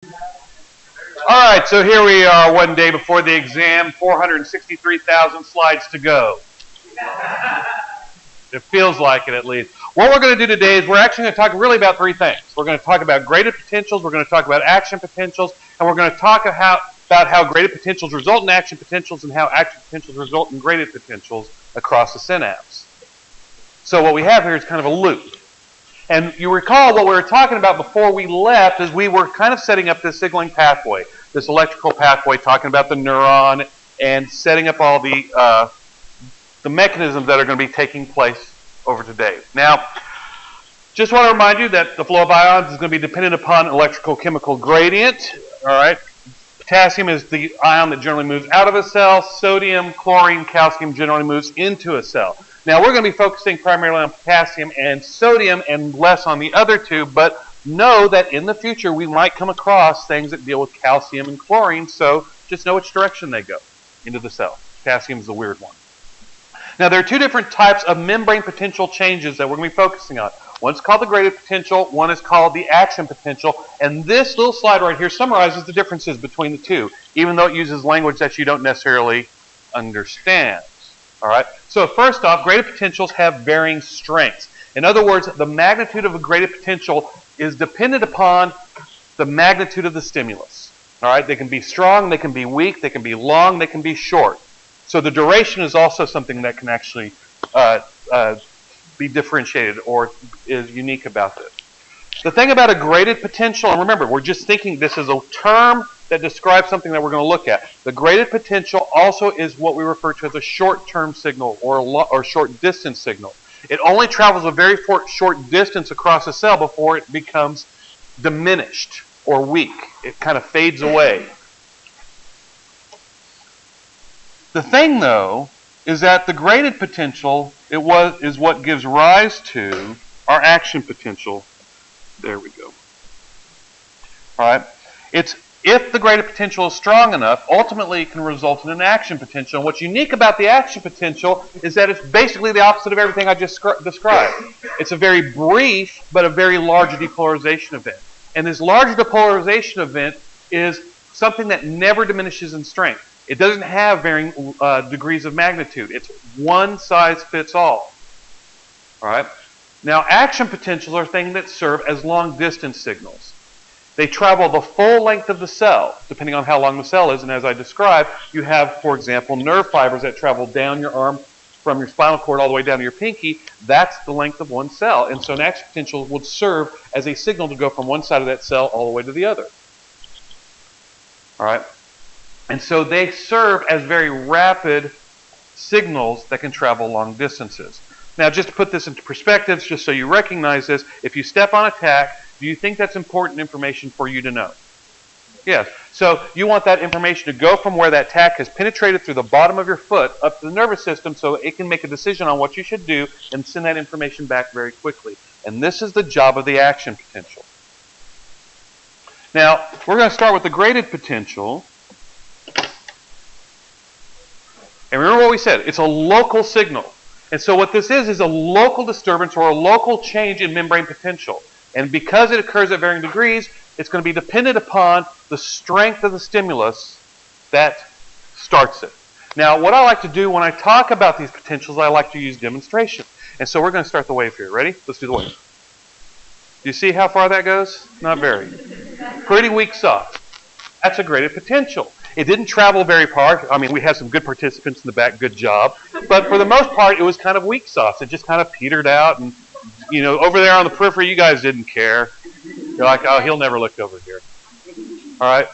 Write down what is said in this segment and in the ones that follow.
All right, so here we are one day before the exam, 463,000 slides to go. It feels like it, at least. What we're going to do today is we're actually going to talk really about three things. We're going to talk about graded potentials, we're going to talk about action potentials, and we're going to talk about how graded potentials result in action potentials and how action potentials result in graded potentials across the synapse. So what we have here is kind of a loop. And you recall what we were talking about before we left is we were kind of setting up this signaling pathway, this electrical pathway, talking about the neuron and setting up all the mechanisms that are going to be taking place over today. Now, just want to remind you that the flow of ions is going to be dependent upon electrical chemical gradient. All right. Potassium is the ion that generally moves out of a cell. Sodium, chlorine, calcium generally moves into a cell. Now, we're going to be focusing primarily on potassium and sodium and less on the other two, but know that in the future we might come across things that deal with calcium and chlorine, so just know which direction they go into the cell. Potassium is the weird one. Now, there are two different types of membrane potential changes that we're going to be focusing on. One's called the graded potential, one is called the action potential, and this little slide right here summarizes the differences between the two, even though it uses language that you don't necessarily understand. All right. So first off, graded potentials have varying strengths. In other words, the magnitude of a graded potential is dependent upon the magnitude of the stimulus. All right. They can be strong, they can be weak, they can be long, they can be short. So the duration is also something that can actually be differentiated or is unique about this. The thing about a graded potential, and remember, we're just thinking this is a term that describes something that we're going to look at. The graded potential also is what we refer to as a short-term signal or short-distance signal. It only travels a very short distance across a cell before it becomes diminished or weak. It kind of fades away. The thing, though, is that the graded potential is what gives rise to our action potential. There we go. All right. If the graded potential is strong enough, ultimately it can result in an action potential. And what's unique about the action potential is that it's basically the opposite of everything I just described. It's a very brief but a very large depolarization event. And this large depolarization event is something that never diminishes in strength. It doesn't have varying degrees of magnitude. It's one size fits all. All right. Now, action potentials are things that serve as long-distance signals. They travel the full length of the cell, depending on how long the cell is. And as I described, you have, for example, nerve fibers that travel down your arm from your spinal cord all the way down to your pinky. That's the length of one cell. And so an action potential would serve as a signal to go from one side of that cell all the way to the other. All right? And so they serve as very rapid signals that can travel long distances. Now, just to put this into perspective, just so you recognize this, if you step on a tack, do you think that's important information for you to know? Yes. So you want that information to go from where that tack has penetrated through the bottom of your foot up to the nervous system so it can make a decision on what you should do and send that information back very quickly. And this is the job of the action potential. Now, we're going to start with the graded potential. And remember what we said, it's a local signal. And so what this is a local disturbance or a local change in membrane potential. And because it occurs at varying degrees, it's going to be dependent upon the strength of the stimulus that starts it. Now, what I like to do when I talk about these potentials, I like to use demonstration. And so we're going to start the wave here. Ready? Let's do the wave. Do you see how far that goes? Not very. Pretty weak soft. That's a graded potential. It didn't travel very far. I mean, we had some good participants in the back. Good job. But for the most part, it was kind of weak sauce. It just kind of petered out. And, you know, over there on the periphery, you guys didn't care. You're like, oh, he'll never look over here. All right.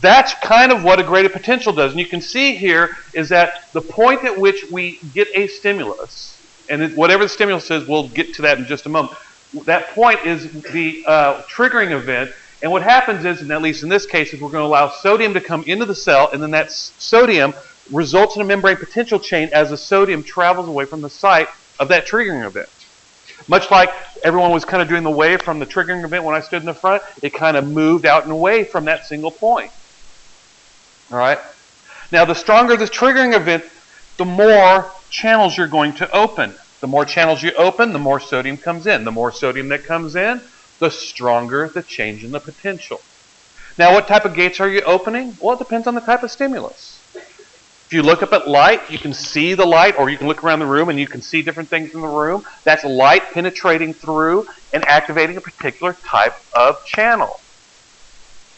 That's kind of what a graded potential does. And you can see here is that the point at which we get a stimulus, and whatever the stimulus is, we'll get to that in just a moment. That point is the triggering event. And what happens is, and at least in this case, is we're going to allow sodium to come into the cell, and then that sodium results in a membrane potential change as the sodium travels away from the site of that triggering event. Much like everyone was kind of doing the wave from the triggering event when I stood in the front, it kind of moved out and away from that single point. All right? Now, the stronger the triggering event, the more channels you're going to open. The more channels you open, the more sodium comes in. The more sodium that comes in, the stronger the change in the potential. Now, what type of gates are you opening? Well, it depends on the type of stimulus. If you look up at light, you can see the light, or you can look around the room and you can see different things in the room. That's light penetrating through and activating a particular type of channel.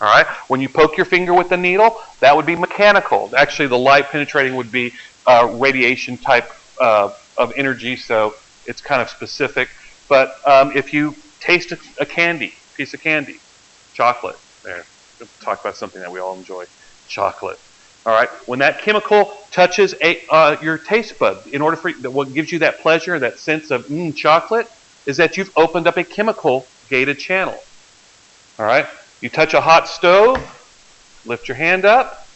All right? When you poke your finger with the needle, that would be mechanical. Actually, the light penetrating would be radiation type of energy, so it's kind of specific. But if you taste a piece of candy, chocolate, there, we'll talk about something that we all enjoy, chocolate. All right, when that chemical touches your taste bud, in order for what gives you that pleasure, that sense of chocolate, is that you've opened up a chemical gated channel. All right, you touch a hot stove, lift your hand up,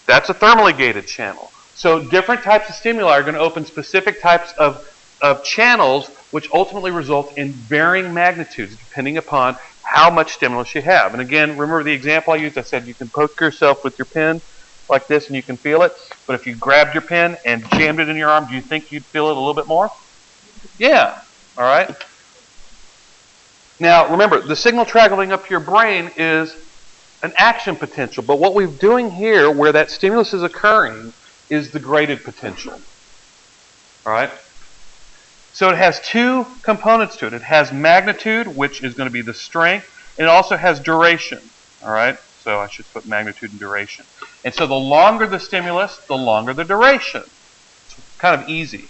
that's a thermally gated channel. So different types of stimuli are going to open specific types of channels, which ultimately result in varying magnitudes depending upon how much stimulus you have. And again, remember the example I used. I said you can poke yourself with your pen like this and you can feel it. But if you grabbed your pen and jammed it in your arm, do you think you'd feel it a little bit more? Yeah. All right. Now, remember, the signal traveling up your brain is an action potential. But what we're doing here, where that stimulus is occurring, is the graded potential. All right? So it has two components to it. It has magnitude, which is going to be the strength, and it also has duration. All right? So I should put magnitude and duration. And so the longer the stimulus, the longer the duration. It's kind of easy.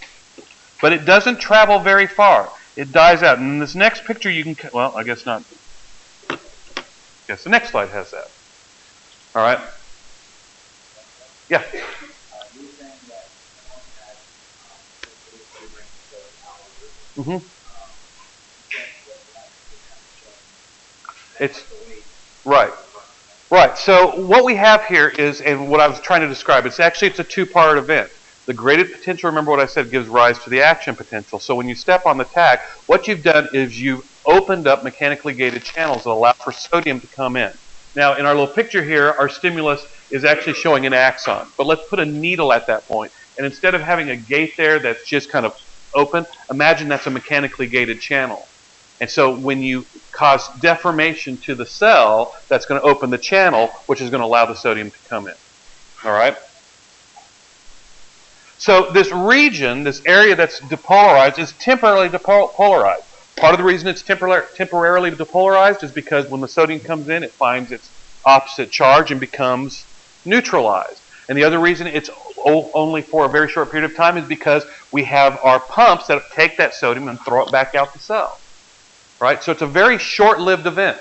But it doesn't travel very far. It dies out. And in this next picture you can, well, I guess not. Yes, the next slide has that. All right? Yeah. Mm-hmm. It's right. Right. So what we have here is, and what I was trying to describe, it's a two-part event. The graded potential, remember what I said, gives rise to the action potential. So when you step on the tach, what you've done is you've opened up mechanically gated channels that allow for sodium to come in. Now, in our little picture here, our stimulus is actually showing an axon. But let's put a needle at that point. And instead of having a gate there that's just kind of open, imagine that's a mechanically gated channel. And so when you cause deformation to the cell, that's going to open the channel, which is going to allow the sodium to come in. All right? So this region, this area that's depolarized, is temporarily depolarized. Part of the reason it's temporarily depolarized is because when the sodium comes in, it finds its opposite charge and becomes neutralized. And the other reason it's only for a very short period of time is because we have our pumps that take that sodium and throw it back out the cell. Right? So it's a very short-lived event.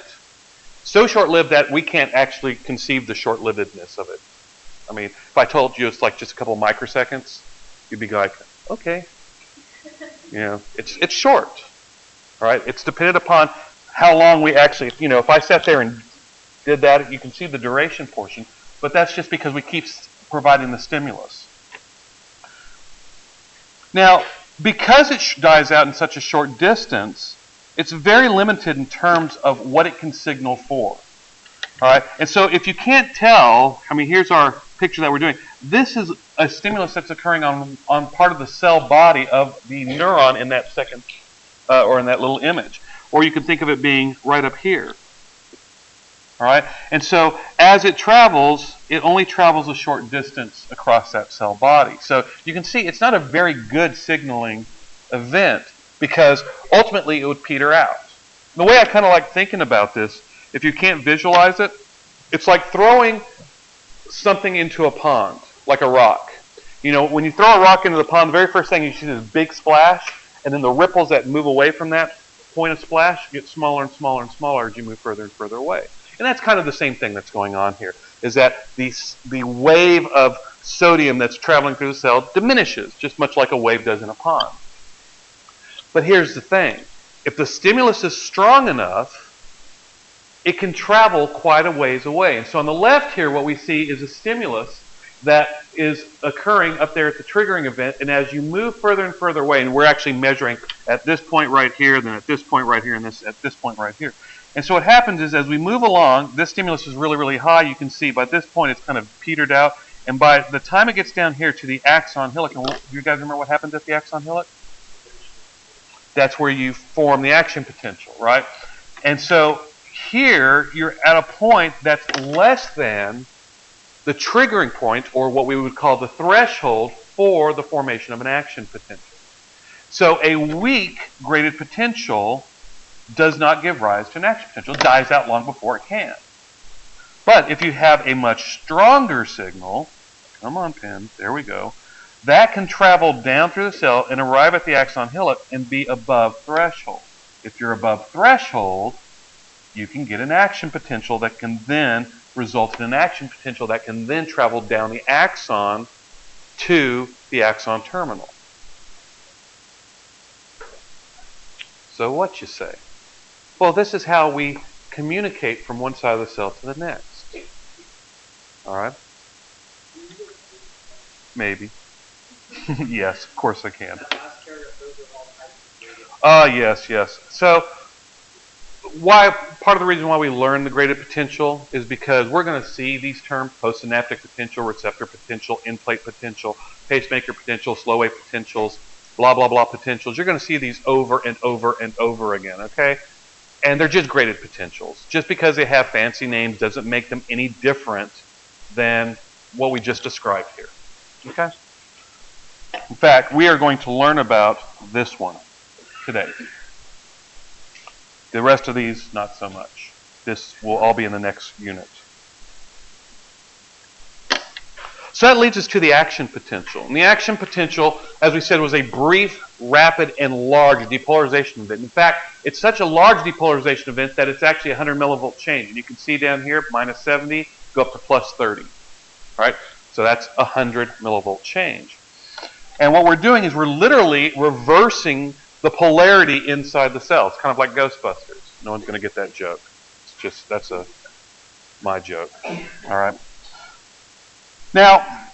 So short-lived that we can't actually conceive the short-livedness of it. I mean, if I told you it's like just a couple microseconds, you'd be like, okay. You know, it's short. All right? It's dependent upon how long we actually, you know, if I sat there and did that, you can see the duration portion, but that's just because we keep providing the stimulus. Now, because it dies out in such a short distance, it's very limited in terms of what it can signal for. All right? And so if you can't tell, I mean, here's our picture that we're doing. This is a stimulus that's occurring on part of the cell body of the neuron in that second, or in that little image. Or you can think of it being right up here. All right? And so as it travels, it only travels a short distance across that cell body. So you can see it's not a very good signaling event, because ultimately it would peter out. The way I kind of like thinking about this, if you can't visualize it, it's like throwing something into a pond, like a rock. You know, when you throw a rock into the pond, the very first thing you see is this big splash, and then the ripples that move away from that point of splash get smaller and smaller and smaller as you move further and further away. And that's kind of the same thing that's going on here, is that the wave of sodium that's traveling through the cell diminishes, just much like a wave does in a pond. But here's the thing. If the stimulus is strong enough, it can travel quite a ways away. And so on the left here, what we see is a stimulus that is occurring up there at the triggering event. And as you move further and further away, and we're actually measuring at this point right here, then at this point right here, and at this point right here. And so what happens is, as we move along, this stimulus is really, really high. You can see by this point it's kind of petered out. And by the time it gets down here to the axon hillock, and do you guys remember what happens at the axon hillock? That's where you form the action potential, right? And so here you're at a point that's less than the triggering point, or what we would call the threshold for the formation of an action potential. So a weak graded potential does not give rise to an action potential. It dies out long before it can. But if you have a much stronger signal, come on, pin, there we go, that can travel down through the cell and arrive at the axon hillock and be above threshold. If you're above threshold, you can get an action potential that can then result in an action potential that can then travel down the axon to the axon terminal. So what you say? Well, this is how we communicate from one side of the cell to the next. All right? Maybe. Yes, of course I can. Yes. So, part of the reason why we learn the graded potential is because we're going to see these terms: postsynaptic potential, receptor potential, in-plate potential, pacemaker potential, slow wave potentials, blah, blah, blah potentials. You're going to see these over and over and over again, okay? And they're just graded potentials. Just because they have fancy names doesn't make them any different than what we just described here, okay? In fact, we are going to learn about this one today. The rest of these, not so much. This will all be in the next unit. So that leads us to the action potential. And the action potential, as we said, was a brief, rapid, and large depolarization event. In fact, it's such a large depolarization event that it's actually a 100 millivolt change. And you can see down here, minus 70, go up to plus 30. All right? So that's a 100 millivolt change. And what we're doing is we're literally reversing the polarity inside the cell. It's kind of like Ghostbusters. No one's going to get that joke. It's just, that's my joke. All right? Now,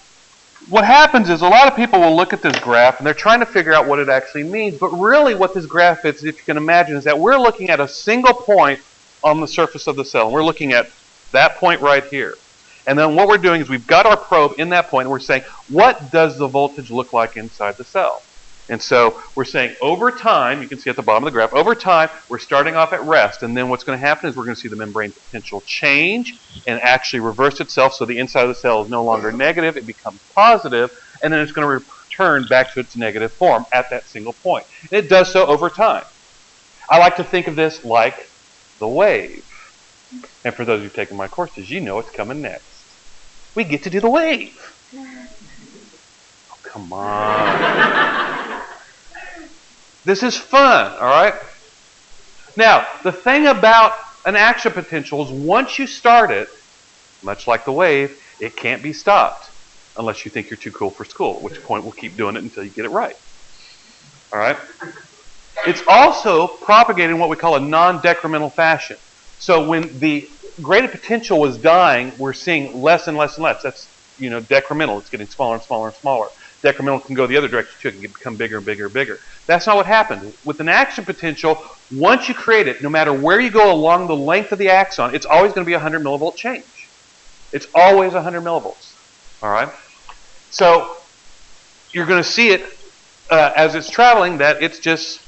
what happens is a lot of people will look at this graph and they're trying to figure out what it actually means, but really what this graph is, if you can imagine, is that we're looking at a single point on the surface of the cell. We're looking at that point right here. And then what we're doing is we've got our probe in that point and we're saying, what does the voltage look like inside the cell? And so we're saying over time, you can see at the bottom of the graph, over time, we're starting off at rest. And then what's going to happen is we're going to see the membrane potential change and actually reverse itself. So the inside of the cell is no longer negative. It becomes positive. And then it's going to return back to its negative form at that single point. And it does so over time. I like to think of this like the wave. And for those who've taken my courses, you know what's coming next. We get to do the wave. Oh, come on. This is fun, all right? Now, the thing about an action potential is once you start it, much like the wave, it can't be stopped unless you think you're too cool for school, at which point we'll keep doing it until you get it right. All right? It's also propagated in what we call a non-decremental fashion. So when the graded potential was dying, we're seeing less and less and less. That's, decremental. It's getting smaller and smaller and smaller. Decremental can go the other direction too. It can become bigger and bigger and bigger. That's not what happened. With an action potential, once you create it, no matter where you go along the length of the axon, it's always going to be a 100 millivolt change. It's always 100 millivolts. All right? So you're going to see it as it's traveling, that it's just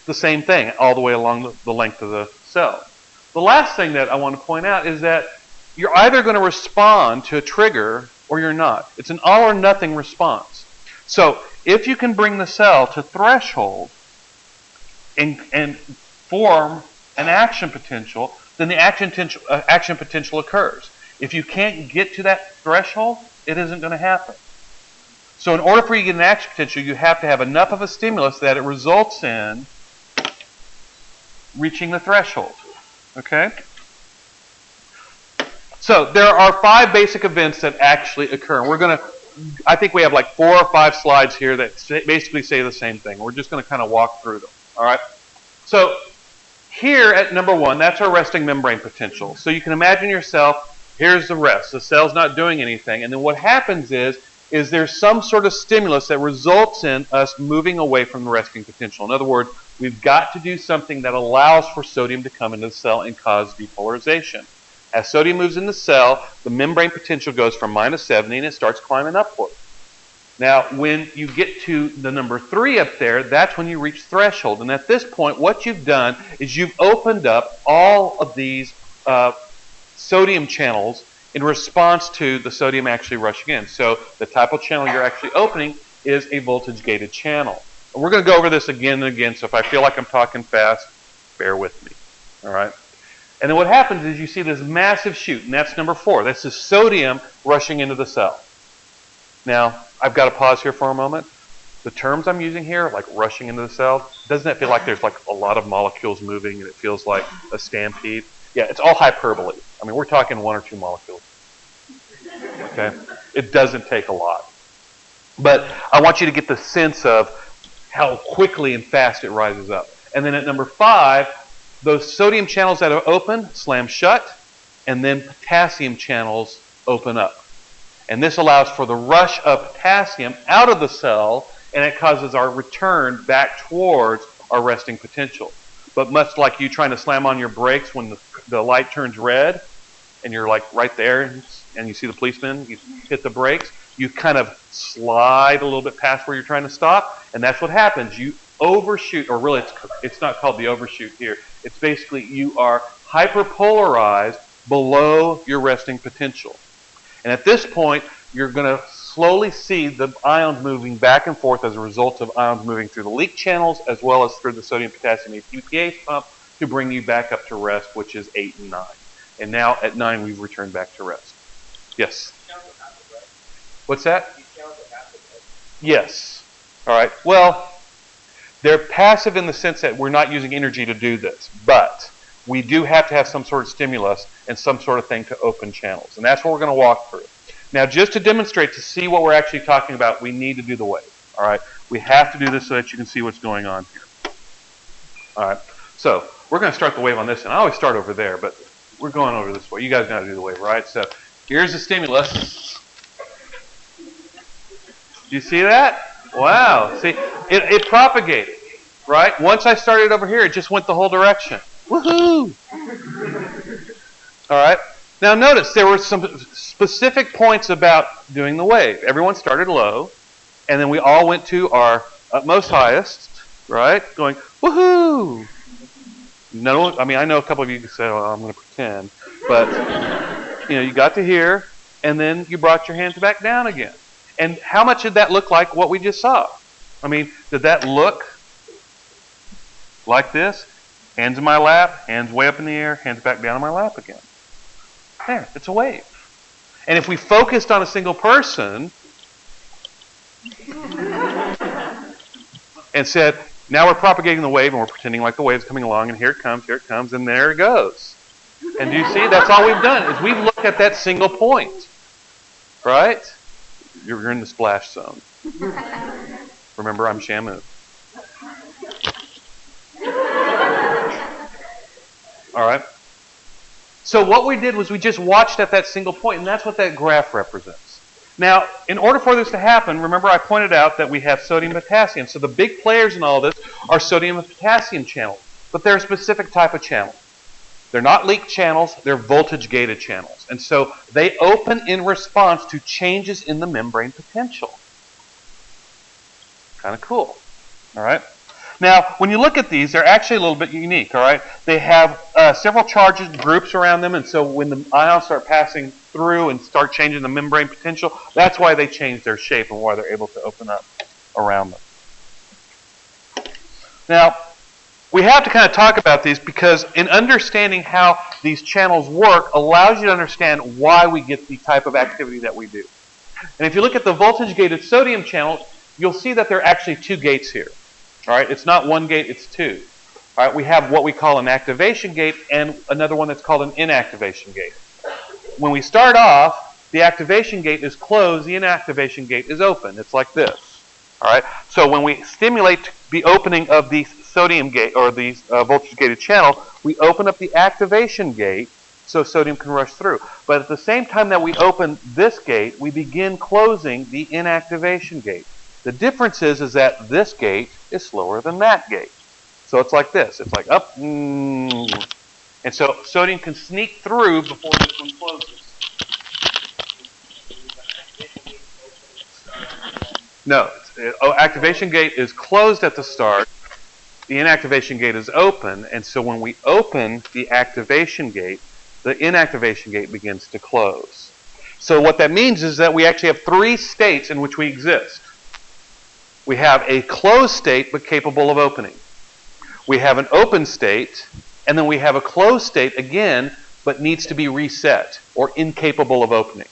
the same thing all the way along the length of the cell. The last thing that I want to point out is that you're either going to respond to a trigger or you're not. It's an all or nothing response. So if you can bring the cell to threshold and form an action potential, then the action potential occurs. If you can't get to that threshold, it isn't going to happen. So in order for you to get an action potential, you have to have enough of a stimulus that it results in reaching the threshold. Okay? So there are 5 basic events that actually occur. I think we have like 4 or 5 slides here that basically say the same thing. We're just going to kind of walk through them. All right? So here at number 1, that's our resting membrane potential. So you can imagine yourself, here's the rest. The cell's not doing anything. And then what happens is there's some sort of stimulus that results in us moving away from the resting potential. In other words, we've got to do something that allows for sodium to come into the cell and cause depolarization. As sodium moves in the cell, the membrane potential goes from minus 70 and it starts climbing upward. Now, when you get to the number 3 up there, that's when you reach threshold. And at this point, what you've done is you've opened up all of these sodium channels in response to the sodium actually rushing in. So the type of channel you're actually opening is a voltage-gated channel. And we're going to go over this again and again, so if I feel like I'm talking fast, bear with me. All right? And then what happens is you see this massive chute, and that's number 4. That's the sodium rushing into the cell. Now, I've got to pause here for a moment. The terms I'm using here, like rushing into the cell, doesn't it feel like there's like a lot of molecules moving and it feels like a stampede? Yeah, it's all hyperbole. I mean, we're talking 1 or 2 molecules. Okay? It doesn't take a lot. But I want you to get the sense of how quickly and fast it rises up. And then at number 5, those sodium channels that are open slam shut, and then potassium channels open up. And this allows for the rush of potassium out of the cell, and it causes our return back towards our resting potential. But much like you trying to slam on your brakes when the light turns red, and you're like right there, and you see the policeman, you hit the brakes, you kind of slide a little bit past where you're trying to stop, and that's what happens. You overshoot, or really it's not called the overshoot here. It's basically you are hyperpolarized below your resting potential. And at this point, you're going to slowly see the ions moving back and forth as a result of ions moving through the leak channels as well as through the sodium-potassium ATPase pump to bring you back up to rest, which is 8 and 9. And now at 9, we've returned back to rest. Yes? What's that? Yes. All right. Well, they're passive in the sense that we're not using energy to do this, but we do have to have some sort of stimulus and some sort of thing to open channels. And that's what we're going to walk through. Now, just to demonstrate, to see what we're actually talking about, we need to do the wave. All right? We have to do this so that you can see what's going on here. All right? So we're going to start the wave on this, and I always start over there, but we're going over this way. You guys know how to do the wave, right? So here's the stimulus. Do you see that? Wow. See, it propagated, right? Once I started over here, it just went the whole direction. Woohoo! All right. Now notice there were some specific points about doing the wave. Everyone started low, and then we all went to our utmost highest, right? Going, woohoo! No, I mean, I know a couple of you say, oh, I'm going to pretend, but you got to here, and then you brought your hands back down again. And how much did that look like what we just saw? I mean, did that look like this? Hands in my lap, hands way up in the air, hands back down in my lap again. There, it's a wave. And if we focused on a single person and said, now we're propagating the wave and we're pretending like the wave's coming along and here it comes, and there it goes. And do you see, that's all we've done, is we've looked at that single point. Right? You're in the splash zone. Remember, I'm Shamu. All right? So what we did was we just watched at that single point, and that's what that graph represents. Now, in order for this to happen, remember I pointed out that we have sodium and potassium. So the big players in all this are sodium and potassium channels, but they're a specific type of channel. They're not leak channels, they're voltage-gated channels. And so they open in response to changes in the membrane potential. Kind of cool. All right? Now, when you look at these, they're actually a little bit unique, all right? They have several charges, groups around them, and so when the ions start passing through and start changing the membrane potential, that's why they change their shape and why they're able to open up around them. Now, we have to kind of talk about these because in understanding how these channels work allows you to understand why we get the type of activity that we do. And if you look at the voltage-gated sodium channel, you'll see that there are actually 2 gates here. All right, it's not 1 gate, it's 2. All right, we have what we call an activation gate and another one that's called an inactivation gate. When we start off, the activation gate is closed, the inactivation gate is open. It's like this. All right, so when we stimulate the opening of the sodium gate or the voltage-gated channel, we open up the activation gate so sodium can rush through. But at the same time that we open this gate, we begin closing the inactivation gate. The difference is that this gate is slower than that gate. So it's like this. It's like up, and so sodium can sneak through before this one closes. No, activation gate is closed at the start. The inactivation gate is open, and so when we open the activation gate, the inactivation gate begins to close. So what that means is that we actually have three states in which we exist. We have a closed state but capable of opening. We have an open state, and then we have a closed state again, but needs to be reset or incapable of opening.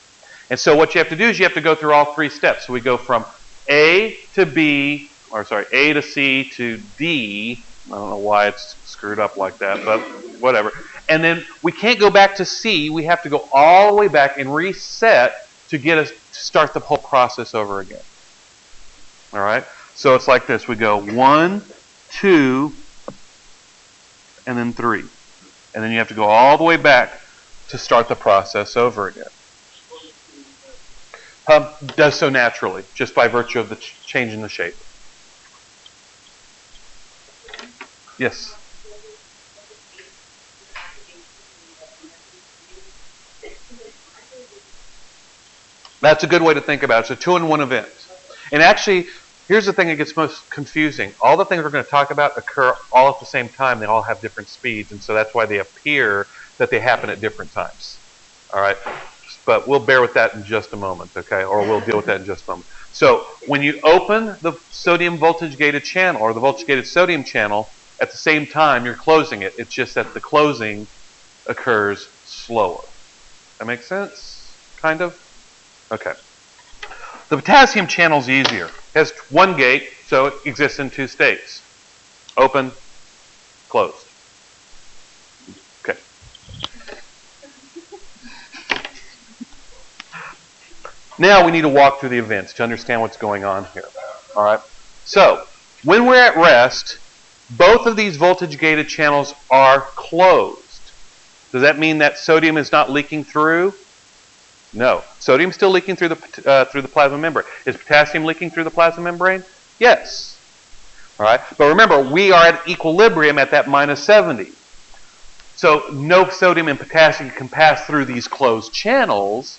And so what you have to do is you have to go through all three steps. So we go from A to B, or sorry, A to C to D. I don't know why it's screwed up like that, but whatever. And then we can't go back to C. We have to go all the way back and reset to get us to start the whole process over again. All right? So it's like this. We go 1, 2, and then 3. And then you have to go all the way back to start the process over again. Does so naturally, just by virtue of the change in the shape. Yes? That's a good way to think about it. It's a 2-in-1 event. And actually, here's the thing that gets most confusing. All the things we're going to talk about occur all at the same time. They all have different speeds, and so that's why they appear that they happen at different times. All right? But we'll bear with that in just a moment, okay? Or we'll deal with that in just a moment. So when you open the sodium voltage-gated channel, or the voltage-gated sodium channel, at the same time you're closing it. It's just that the closing occurs slower. That makes sense? Kind of? Okay. The potassium channel is easier. It has one gate, so it exists in two states. Open, closed. Okay. Now we need to walk through the events to understand what's going on here. All right. So when we're at rest, both of these voltage-gated channels are closed. Does that mean that sodium is not leaking through? No. Sodium's still leaking through the plasma membrane. Is potassium leaking through the plasma membrane? Yes. All right. But remember, we are at equilibrium at that -70. So no sodium and potassium can pass through these closed channels.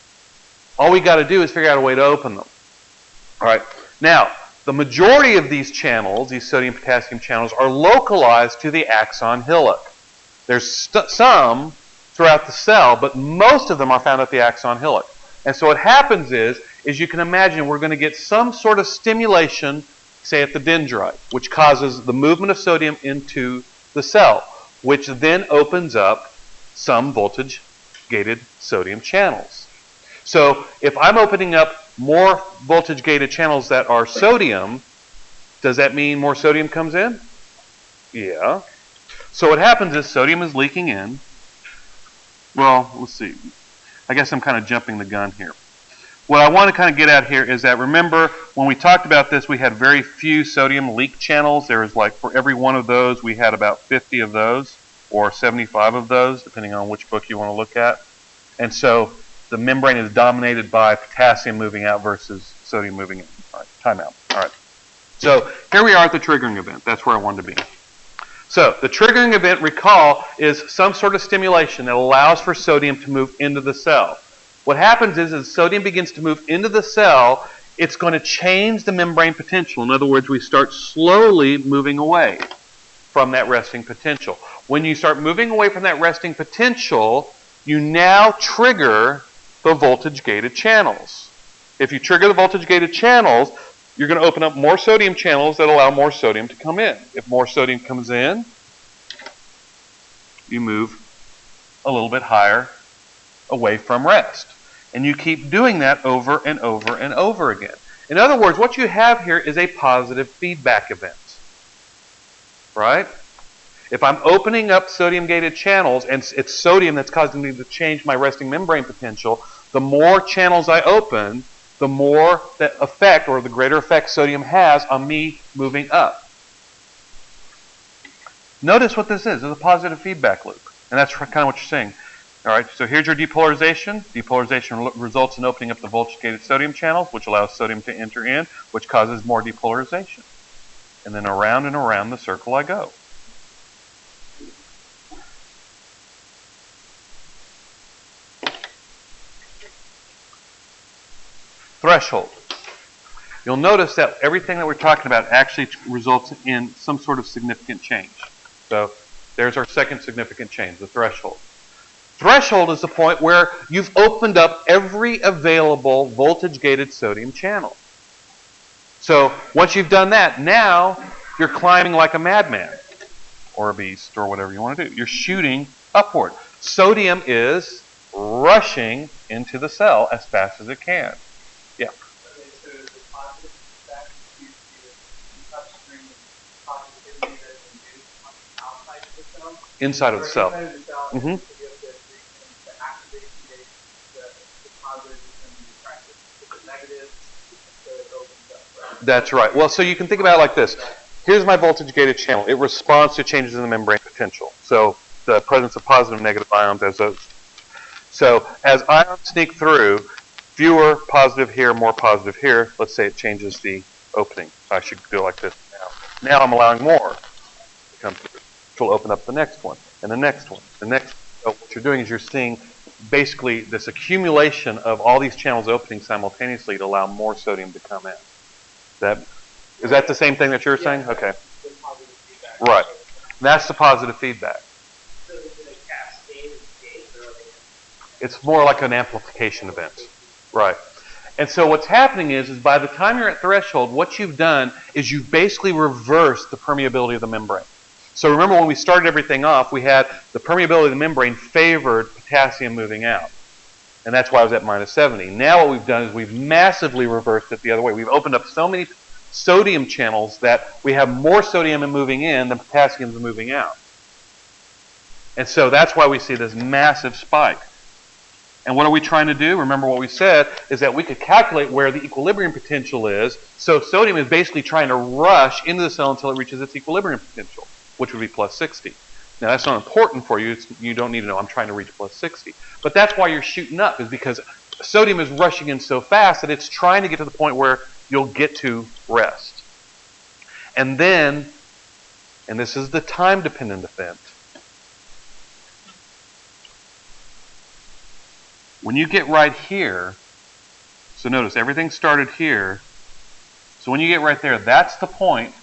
All we got to do is figure out a way to open them. All right. Now, the majority of these channels, these sodium-potassium channels, are localized to the axon hillock. There's some throughout the cell, but most of them are found at the axon hillock. And so what happens is you can imagine we're going to get some sort of stimulation, say at the dendrite, which causes the movement of sodium into the cell, which then opens up some voltage-gated sodium channels. So if I'm opening up more voltage-gated channels that are sodium, does that mean more sodium comes in? Yeah. So what happens is sodium is leaking in. Well, let's see. I guess I'm kind of jumping the gun here. What I want to kind of get at here is that, remember, when we talked about this, we had very few sodium leak channels. There was like, for every one of those, we had about 50 of those, or 75 of those, depending on which book you want to look at. And so the membrane is dominated by potassium moving out versus sodium moving in. All right, time out. All right. So here we are at the triggering event. That's where I wanted to be. So the triggering event, recall, is some sort of stimulation that allows for sodium to move into the cell. What happens is as sodium begins to move into the cell, it's going to change the membrane potential. In other words, we start slowly moving away from that resting potential. When you start moving away from that resting potential, you now trigger the voltage-gated channels. If you trigger the voltage-gated channels, you're going to open up more sodium channels that allow more sodium to come in. If more sodium comes in, you move a little bit higher away from rest. And you keep doing that over and over and over again. In other words, what you have here is a positive feedback event. Right? If I'm opening up sodium-gated channels and it's sodium that's causing me to change my resting membrane potential, the more channels I open, the more that effect, or the greater effect sodium has on me moving up. Notice what this is. It's a positive feedback loop. And that's kind of what you're saying. All right, so here's your depolarization. Depolarization results in opening up the voltage-gated sodium channels, which allows sodium to enter in, which causes more depolarization. And then around and around the circle I go. Threshold. You'll notice that everything that we're talking about actually results in some sort of significant change. So there's our second significant change, the threshold. Threshold is the point where you've opened up every available voltage-gated sodium channel. So once you've done that, now you're climbing like a madman, or a beast, or whatever you want to do. You're shooting upward. Sodium is rushing into the cell as fast as it can. Yeah. Inside of the cell. Mm-hmm. That's right. Well, so you can think about it like this. Here's my voltage-gated channel. It responds to changes in the membrane potential. So the presence of positive and negative ions as those. So as ions sneak through, fewer positive here, more positive here. Let's say it changes the opening. I should go like this now. Now I'm allowing more to come through, which will open up the next one, and the next one, the next. So what you're doing is you're seeing basically this accumulation of all these channels opening simultaneously to allow more sodium to come in. Is that the same thing that you're saying? Okay. Right. That's the positive feedback. It's more like an amplification event. Right. And so what's happening is by the time you're at threshold, what you've done is you've basically reversed the permeability of the membrane. So remember when we started everything off, we had the permeability of the membrane favored potassium moving out. And that's why I was at minus 70. Now what we've done is we've massively reversed it the other way. We've opened up so many sodium channels that we have more sodium moving in than potassium is moving out. And so that's why we see this massive spike. And what are we trying to do? Remember what we said is that we could calculate where the equilibrium potential is. So sodium is basically trying to rush into the cell until it reaches its equilibrium potential, which would be plus 60. Now that's not important for you. You don't need to know I'm trying to reach plus 60. But that's why you're shooting up, is because sodium is rushing in so fast that it's trying to get to the point where you'll get to rest. And then, and this is the time-dependent event, when you get right here, so notice everything started here, so when you get right there, that's the point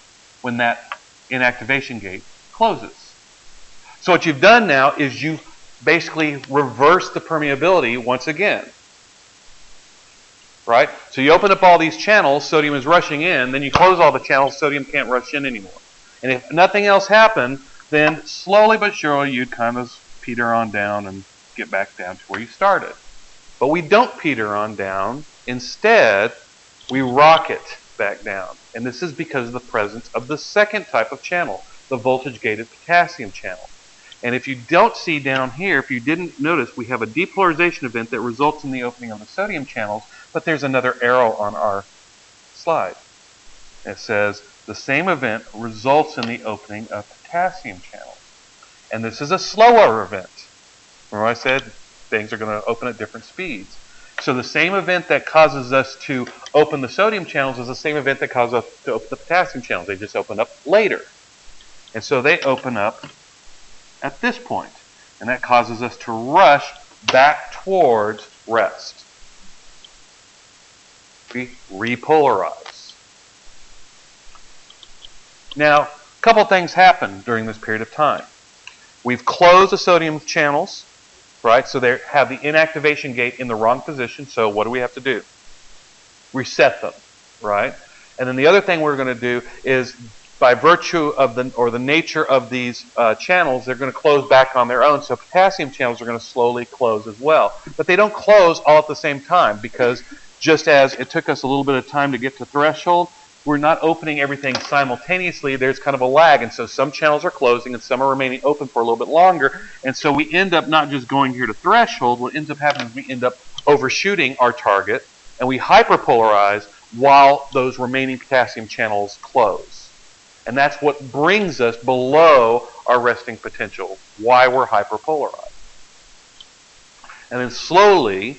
when that inactivation gate closes. So what you've done now is you've basically reversed the permeability once again. Right? So you open up all these channels, sodium is rushing in, then you close all the channels, sodium can't rush in anymore. And if nothing else happened, then slowly but surely you'd kind of peter on down and get back down to where you started. But we don't peter on down. Instead, we rocket back down. And this is because of the presence of the second type of channel, the voltage-gated potassium channel. And if you don't see down here, if you didn't notice, we have a depolarization event that results in the opening of the sodium channels, but there's another arrow on our slide. It says the same event results in the opening of potassium channels. And this is a slower event. Remember I said things are going to open at different speeds. So the same event that causes us to open the sodium channels is the same event that causes us to open the potassium channels. They just open up later. And so they open up at this point, and that causes us to rush back towards rest. We repolarize. Now, a couple things happen during this period of time. We've closed the sodium channels, right? So they have the inactivation gate in the wrong position, so what do we have to do? Reset them, right? And then the other thing we're going to do is, by virtue of the nature of these channels, they're going to close back on their own. So potassium channels are going to slowly close as well. But they don't close all at the same time, because just as it took us a little bit of time to get to threshold, we're not opening everything simultaneously. There's kind of a lag. And so some channels are closing and some are remaining open for a little bit longer. And so we end up not just going here to threshold. What ends up happening is we end up overshooting our target, and we hyperpolarize while those remaining potassium channels close. And that's what brings us below our resting potential, why we're hyperpolarized. And then slowly,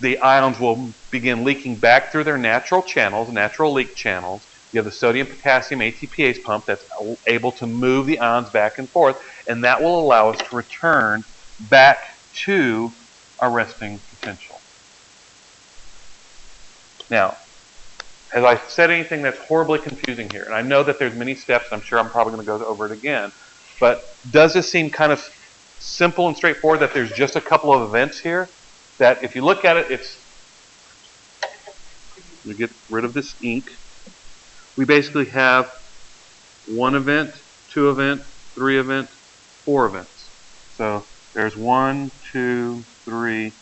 the ions will begin leaking back through their natural channels, natural leak channels. You have the sodium-potassium ATPase pump that's able to move the ions back and forth, and that will allow us to return back to our resting potential. Now, has I said anything that's horribly confusing here? And I know that there's many steps. I'm sure I'm probably going to go over it again. But does this seem kind of simple and straightforward that there's just a couple of events here that if you look at it, it's, we get rid of this ink. We basically have 1 event, 2 event, 3 event, 4 events. So there's 1, 2, 3,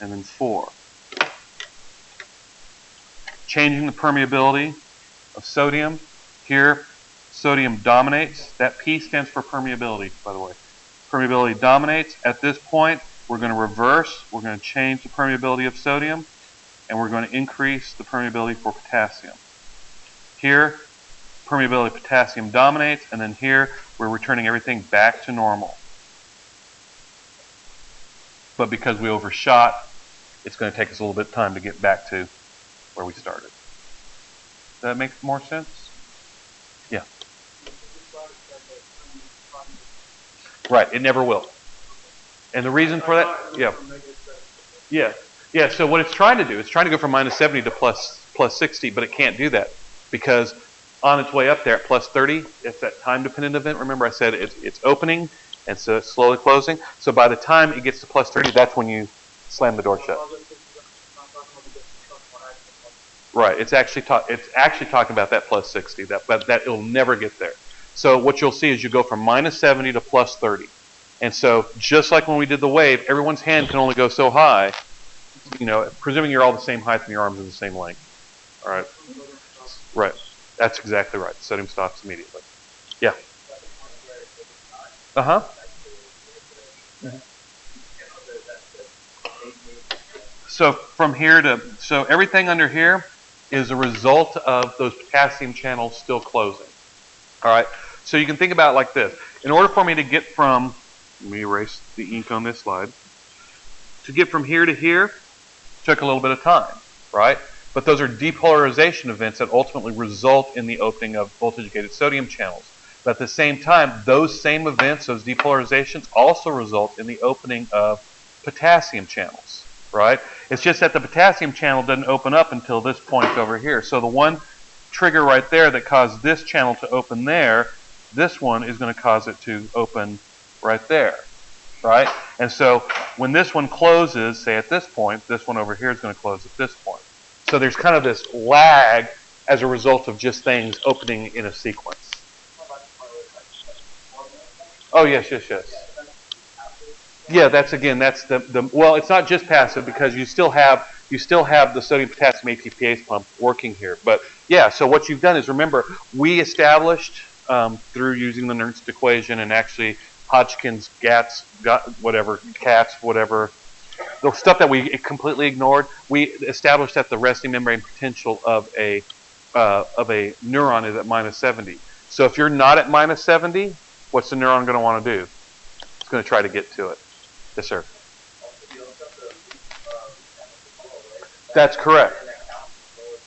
and then 4. Changing the permeability of sodium. Here, sodium dominates. That P stands for permeability, by the way. Permeability dominates. At this point, we're going to reverse. We're going to change the permeability of sodium, and we're going to increase the permeability for potassium. Here, permeability of potassium dominates, and then here, we're returning everything back to normal. But because we overshot, it's going to take us a little bit of time to get back to where we started. Does that make more sense? Yeah. Right, it never will. And the reason for that, yeah, so what it's trying to do, it's trying to go from minus 70 to plus 60, but it can't do that because on its way up there at plus 30, it's that time-dependent event. Remember I said it's opening, and so it's slowly closing. So by the time it gets to plus 30, that's when you slam the door shut. Right, it's actually talking about that plus 60, but it'll never get there. So what you'll see is you go from minus 70 to plus 30. And so just like when we did the wave, everyone's hand can only go so high, you know, presuming you're all the same height and your arms are the same length. All right. Right. That's exactly right. Sodium stops immediately. Yeah. Uh-huh. So from here to, so everything under here is a result of those potassium channels still closing. All right. So you can think about it like this. In order for me to get from, let me erase the ink on this slide, to get from here to here took a little bit of time, right? But those are depolarization events that ultimately result in the opening of voltage-gated sodium channels. But at the same time, those same events, those depolarizations, also result in the opening of potassium channels, right? It's just that the potassium channel doesn't open up until this point over here. So the one trigger right there that caused this channel to open there, this one is going to cause it to open right there, right? And so when this one closes, say at this point, this one over here is going to close at this point. So there's kind of this lag as a result of just things opening in a sequence. Oh, yes. Yeah, that's the well, it's not just passive because you still have the sodium potassium ATPase pump working here. But yeah, so what you've done is, remember, we established through using the Nernst equation and actually Hodgkin's cats, whatever, the stuff that we completely ignored, we established that the resting membrane potential of a neuron is at minus 70. So if you're not at minus 70, what's the neuron going to want to do? It's going to try to get to it. Yes, sir. That's correct.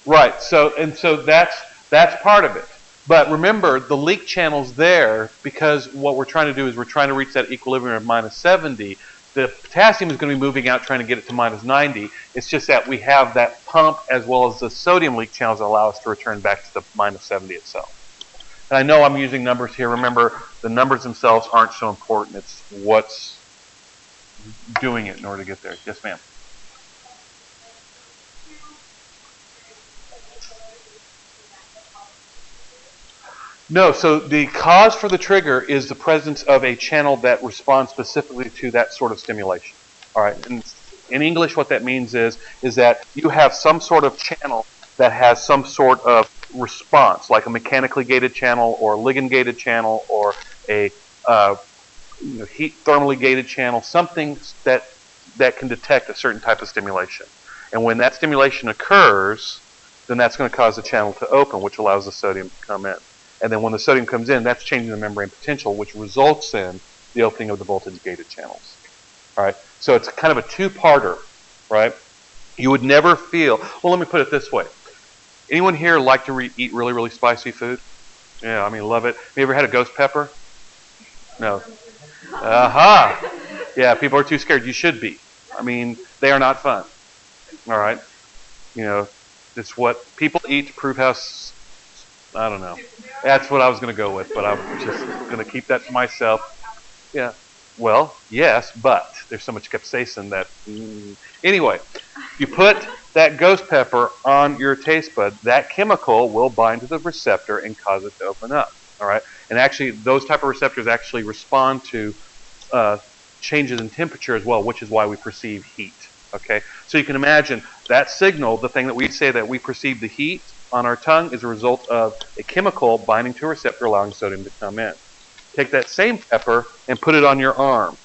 Right. So that's part of it. But remember, the leak channel's there because what we're trying to do is we're trying to reach that equilibrium of minus 70. The potassium is going to be moving out trying to get it to minus 90. It's just that we have that pump as well as the sodium leak channels that allow us to return back to the minus 70 itself. And I know I'm using numbers here. Remember, the numbers themselves aren't so important. It's what's doing it in order to get there. Yes, ma'am. No, so the cause for the trigger is the presence of a channel that responds specifically to that sort of stimulation. All right. And in English, what that means is that you have some sort of channel that has some sort of response, like a mechanically gated channel or a ligand gated channel or a heat thermally gated channel, something that can detect a certain type of stimulation. And when that stimulation occurs, then that's going to cause the channel to open, which allows the sodium to come in. And then when the sodium comes in, that's changing the membrane potential, which results in the opening of the voltage-gated channels. All right? So it's kind of a two-parter, right? You would never feel... Well, let me put it this way. Anyone here like to eat really, really spicy food? Yeah, I mean, love it. Have you ever had a ghost pepper? No. Aha! Yeah, people are too scared. You should be. I mean, they are not fun. All right? You know, it's what people eat to prove how... I don't know. That's what I was going to go with, but I'm just going to keep that to myself. Yeah. Well, yes, but there's so much capsaicin that... Anyway, you put that ghost pepper on your taste bud, that chemical will bind to the receptor and cause it to open up. All right, and actually, those type of receptors actually respond to changes in temperature as well, which is why we perceive heat. Okay, so you can imagine that signal, the thing that we say that we perceive the heat on our tongue, is a result of a chemical binding to a receptor, allowing sodium to come in. Take that same pepper and put it on your arm.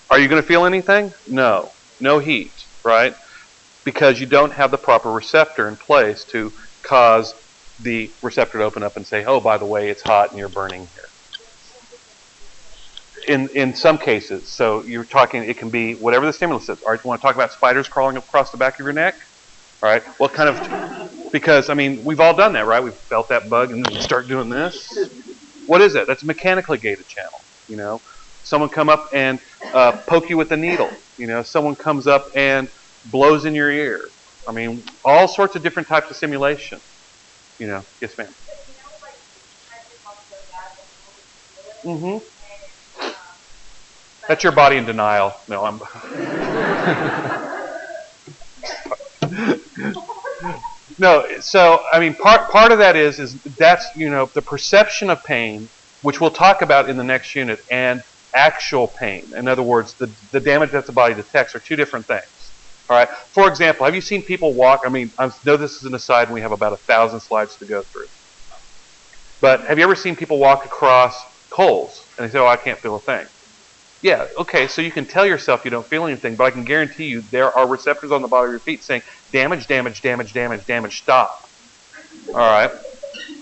Are you going to feel anything? No. No heat, right? Because you don't have the proper receptor in place to cause the receptor to open up and say, oh, by the way, it's hot and you're burning here. In some cases, so you're talking, it can be whatever the stimulus is. All right, you want to talk about spiders crawling across the back of your neck? All right, what kind of, because, I mean, we've all done that, right? We've felt that bug and then you start doing this. What is it? That's a mechanically gated channel, you know. Someone come up and poke you with a needle, you know. Someone comes up and blows in your ear. I mean, all sorts of different types of stimulation, you know. Yes, ma'am. Mm-hmm. That's your body in denial. No, I'm... No, so, I mean, part of that is that's, you know, the perception of pain, which we'll talk about in the next unit, and actual pain. In other words, the damage that the body detects are two different things. All right. For example, have you seen people walk? I mean, I know this is an aside and we have about 1,000 slides to go through. But have you ever seen people walk across coals and they say, oh, I can't feel a thing? Yeah, okay, so you can tell yourself you don't feel anything, but I can guarantee you there are receptors on the bottom of your feet saying, damage, damage, damage, damage, damage, stop. All right.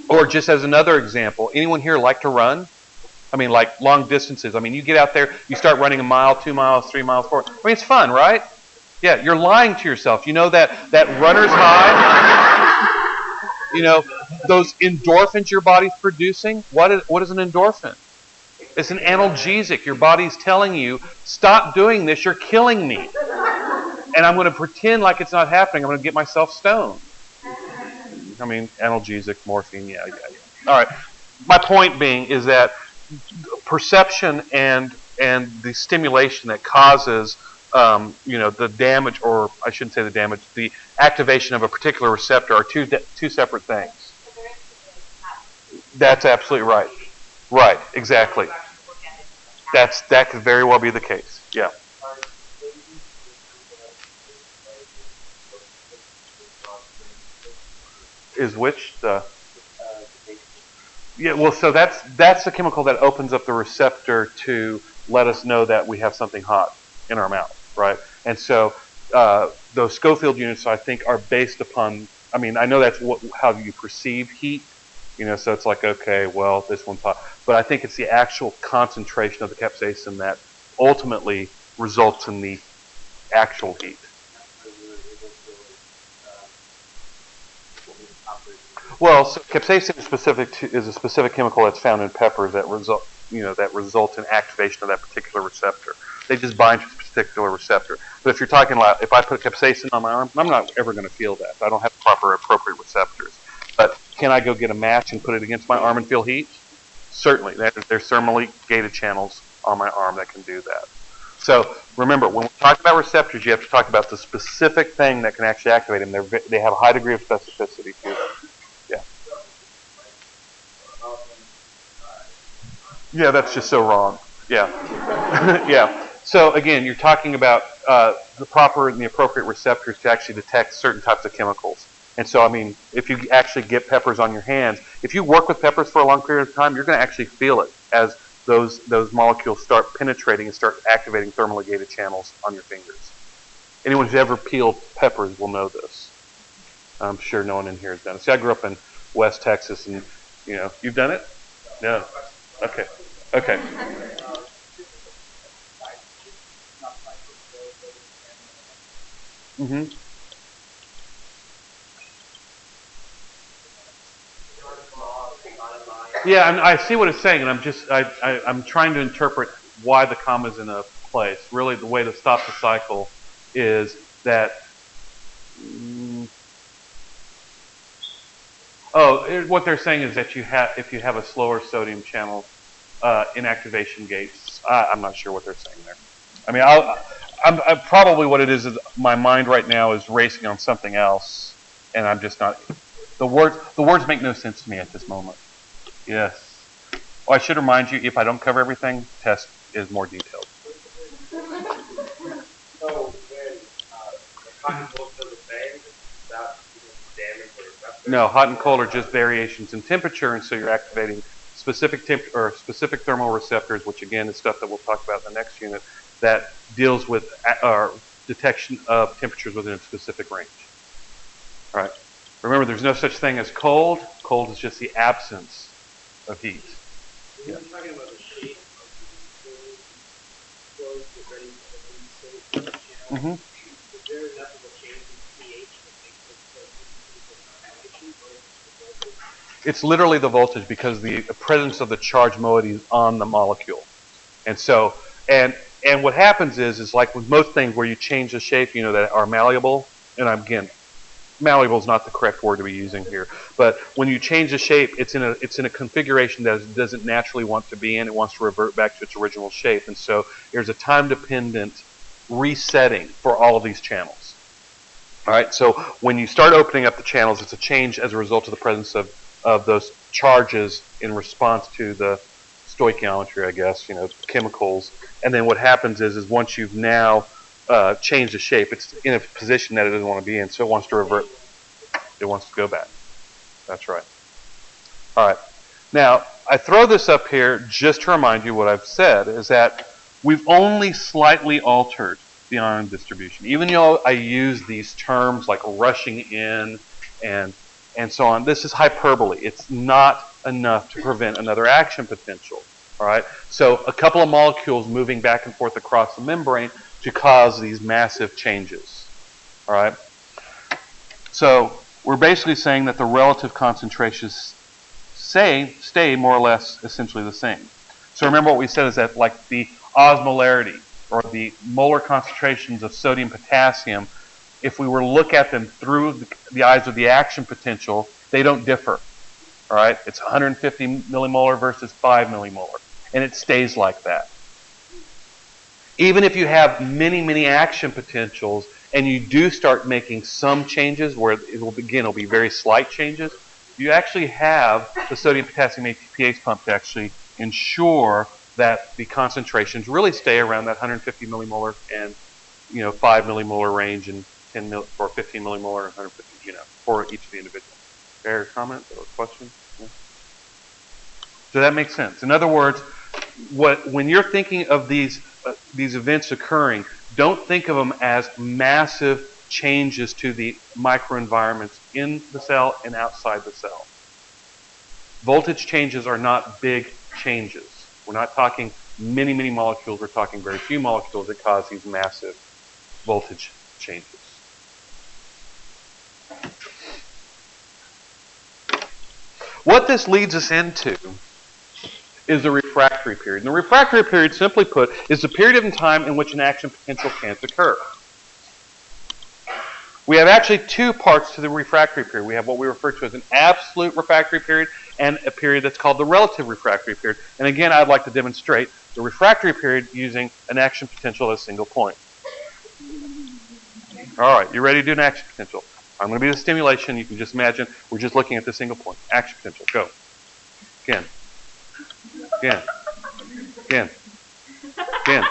Or just as another example, anyone here like to run? I mean, like long distances. I mean, you get out there, you start running 1 mile, 2 miles, 3 miles, 4. I mean, it's fun, right? Yeah, you're lying to yourself. You know that runner's high? You know, those endorphins your body's producing? What is an endorphin? It's an analgesic. Your body's telling you, stop doing this, you're killing me. And I'm going to pretend like it's not happening. I'm going to get myself stoned. I mean, analgesic, morphine, yeah. All right. My point being is that perception and the stimulation that causes, you know, the damage, or I shouldn't say the damage, the activation of a particular receptor are two separate things. That's absolutely right. Right, exactly. That could very well be the case. Yeah. Is which the... Yeah, well, so that's the chemical that opens up the receptor to let us know that we have something hot in our mouth, right? And so those Schofield units, I think, are based upon, I mean, I know that's how you perceive heat, you know, so it's like, okay, well, this one's hot. But I think it's the actual concentration of the capsaicin that ultimately results in the actual heat. Well, so capsaicin is a specific chemical that's found in peppers that result in activation of that particular receptor. They just bind to a particular receptor. But if you're talking about, if I put capsaicin on my arm, I'm not ever going to feel that. I don't have the appropriate receptors. But can I go get a match and put it against my arm and feel heat? Certainly. There's thermally gated channels on my arm that can do that. So remember, when we talk about receptors, you have to talk about the specific thing that can actually activate them. They have a high degree of specificity to them. Yeah. Yeah, that's just so wrong. Yeah. Yeah. So again, you're talking about the proper and the appropriate receptors to actually detect certain types of chemicals. And so, I mean, if you actually get peppers on your hands, if you work with peppers for a long period of time, you're going to actually feel it as those molecules start penetrating and start activating thermally gated channels on your fingers. Anyone who's ever peeled peppers will know this. I'm sure no one in here has done it. See, I grew up in West Texas, and, you know, you've done it? No. Okay. Okay. Mm-hmm. Yeah, I see what it's saying, and I'm trying to interpret why the comma's in a place. Really, the way to stop the cycle is that. What they're saying is that if you have a slower sodium channel, inactivation gates. I'm not sure what they're saying there. I mean, I'm probably what it is my mind right now is racing on something else, and I'm just not. The words make no sense to me at this moment. Yes. Oh, I should remind you, if I don't cover everything, test is more detailed. So when the hot and cold are the same, that damage or No, hot and cold are just variations in temperature, and so you're activating specific specific thermal receptors, which again is stuff that we'll talk about in the next unit, that deals with detection of temperatures within a specific range. All right. Remember, there's no such thing as cold. Cold is just the absence of heat. When you're talking about the shape of the closed to ready to release channel, is there enough of a change in pH that makes it so It's literally the voltage because the presence of the charged moiety is on the molecule. And so, and what happens is like with most things where you change the shape, you know, that are malleable, and again, malleable is not the correct word to be using here, but when you change the shape, it's in a configuration that it doesn't naturally want to be in. It wants to revert back to its original shape, and so there's a time-dependent resetting for all of these channels. All right, so when you start opening up the channels, it's a change as a result of the presence of those charges in response to the stoichiometry, I guess, you know, chemicals. And then what happens is once you've now changed the shape, it's in a position that it doesn't want to be in, so it wants to revert. It wants to go back. That's right. All right. Now, I throw this up here just to remind you what I've said, is that we've only slightly altered the ion distribution. Even though I use these terms like rushing in and so on, this is hyperbole. It's not enough to prevent another action potential. All right. So a couple of molecules moving back and forth across the membrane to cause these massive changes. All right. So we're basically saying that the relative concentrations stay more or less essentially the same. So remember what we said is that like the osmolarity or the molar concentrations of sodium, potassium, if we were to look at them through the eyes of the action potential, they don't differ. All right. It's 150 millimolar versus 5 millimolar. And it stays like that. Even if you have many, many action potentials and you do start making some changes where it'll be very slight changes, you actually have the sodium potassium ATPase pump to actually ensure that the concentrations really stay around that 150 millimolar and 5 millimolar range and 10 or 15 millimolar and 150, for each of the individuals. Fair comment or question? Yeah. Does that make sense? In other words, when you're thinking of these events occurring, don't think of them as massive changes to the microenvironments in the cell and outside the cell. Voltage changes are not big changes. We're not talking many, many molecules. We're talking very few molecules that cause these massive voltage changes. What this leads us into is the refractory period. And the refractory period, simply put, is the period of time in which an action potential can't occur. We have actually two parts to the refractory period. We have what we refer to as an absolute refractory period and a period that's called the relative refractory period. And again, I'd like to demonstrate the refractory period using an action potential at a single point. All right, you ready to do an action potential? I'm going to be the stimulation. You can just imagine we're just looking at the single point. Action potential, go. Again. Again. Again. Again.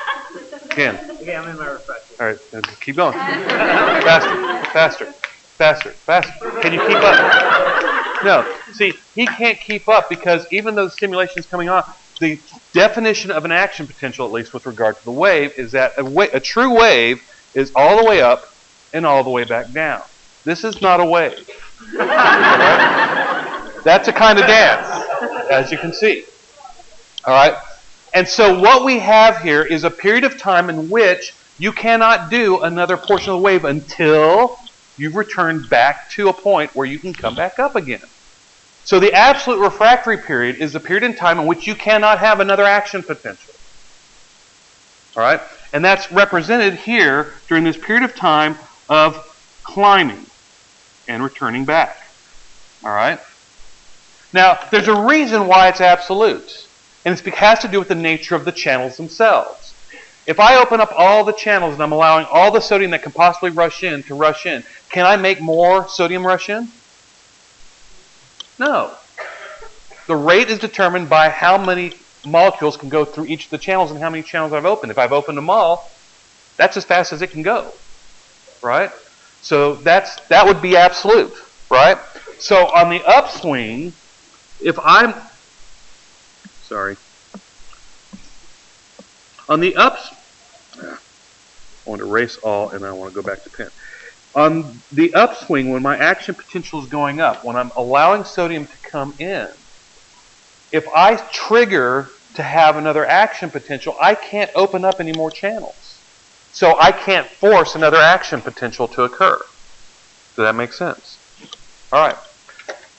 Again. Yeah, I'm in my refractory. All right, keep going. Faster, faster, faster, faster. Can you keep up? No. See, he can't keep up because even though the stimulation is coming on, the definition of an action potential, at least with regard to the wave, is that a true wave is all the way up and all the way back down. This is not a wave. Right? That's a kind of dance, as you can see. All right? And so what we have here is a period of time in which you cannot do another portion of the wave until you've returned back to a point where you can come back up again. So the absolute refractory period is the period in time in which you cannot have another action potential. All right? And that's represented here during this period of time of climbing and returning back. All right? Now, there's a reason why it's absolute. And it has to do with the nature of the channels themselves. If I open up all the channels and I'm allowing all the sodium that can possibly rush in, can I make more sodium rush in? No. The rate is determined by how many molecules can go through each of the channels and how many channels I've opened. If I've opened them all, that's as fast as it can go, right? So that would be absolute, right? So on the upswing, if I'm, sorry, on the I want to erase all and I want to go back to pen. On the upswing, when my action potential is going up, when I'm allowing sodium to come in, if I trigger to have another action potential, I can't open up any more channels. So I can't force another action potential to occur. Does that make sense? All right.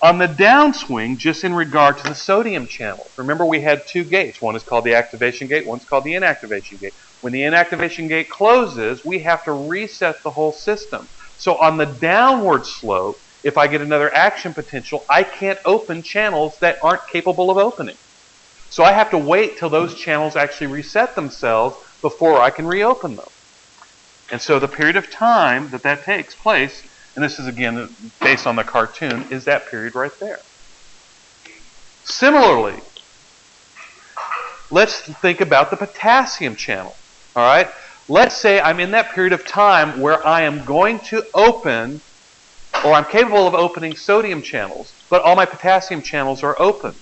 On the downswing, just in regard to the sodium channel, remember we had two gates. One is called the activation gate, one's called the inactivation gate. When the inactivation gate closes, we have to reset the whole system. So on the downward slope, if I get another action potential, I can't open channels that aren't capable of opening. So I have to wait till those channels actually reset themselves before I can reopen them. And so the period of time that takes place, and this is again based on the cartoon, is that period right there. Similarly, let's think about the potassium channel. All right? Let's say I'm in that period of time where I am going to open, or I'm capable of opening sodium channels, but all my potassium channels are open.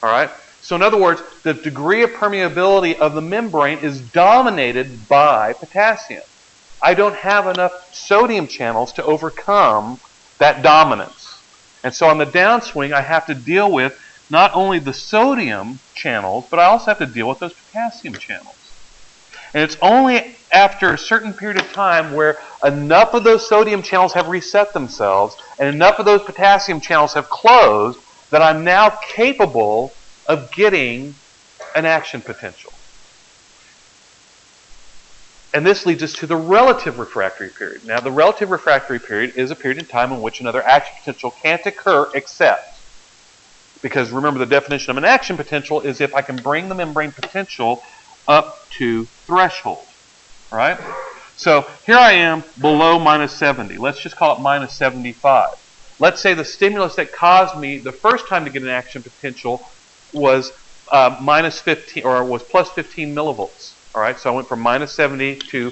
All right? So in other words, the degree of permeability of the membrane is dominated by potassium. I don't have enough sodium channels to overcome that dominance. And so on the downswing, I have to deal with not only the sodium channels, but I also have to deal with those potassium channels. And it's only after a certain period of time where enough of those sodium channels have reset themselves and enough of those potassium channels have closed that I'm now capable of getting an action potential. And this leads us to the relative refractory period. Now, the relative refractory period is a period of time in which another action potential can't occur except, because remember the definition of an action potential is if I can bring the membrane potential up to threshold, right? So here I am below minus 70. Let's just call it minus 75. Let's say the stimulus that caused me the first time to get an action potential was minus 15, or was plus 15 millivolts. All right, so I went from minus 70 to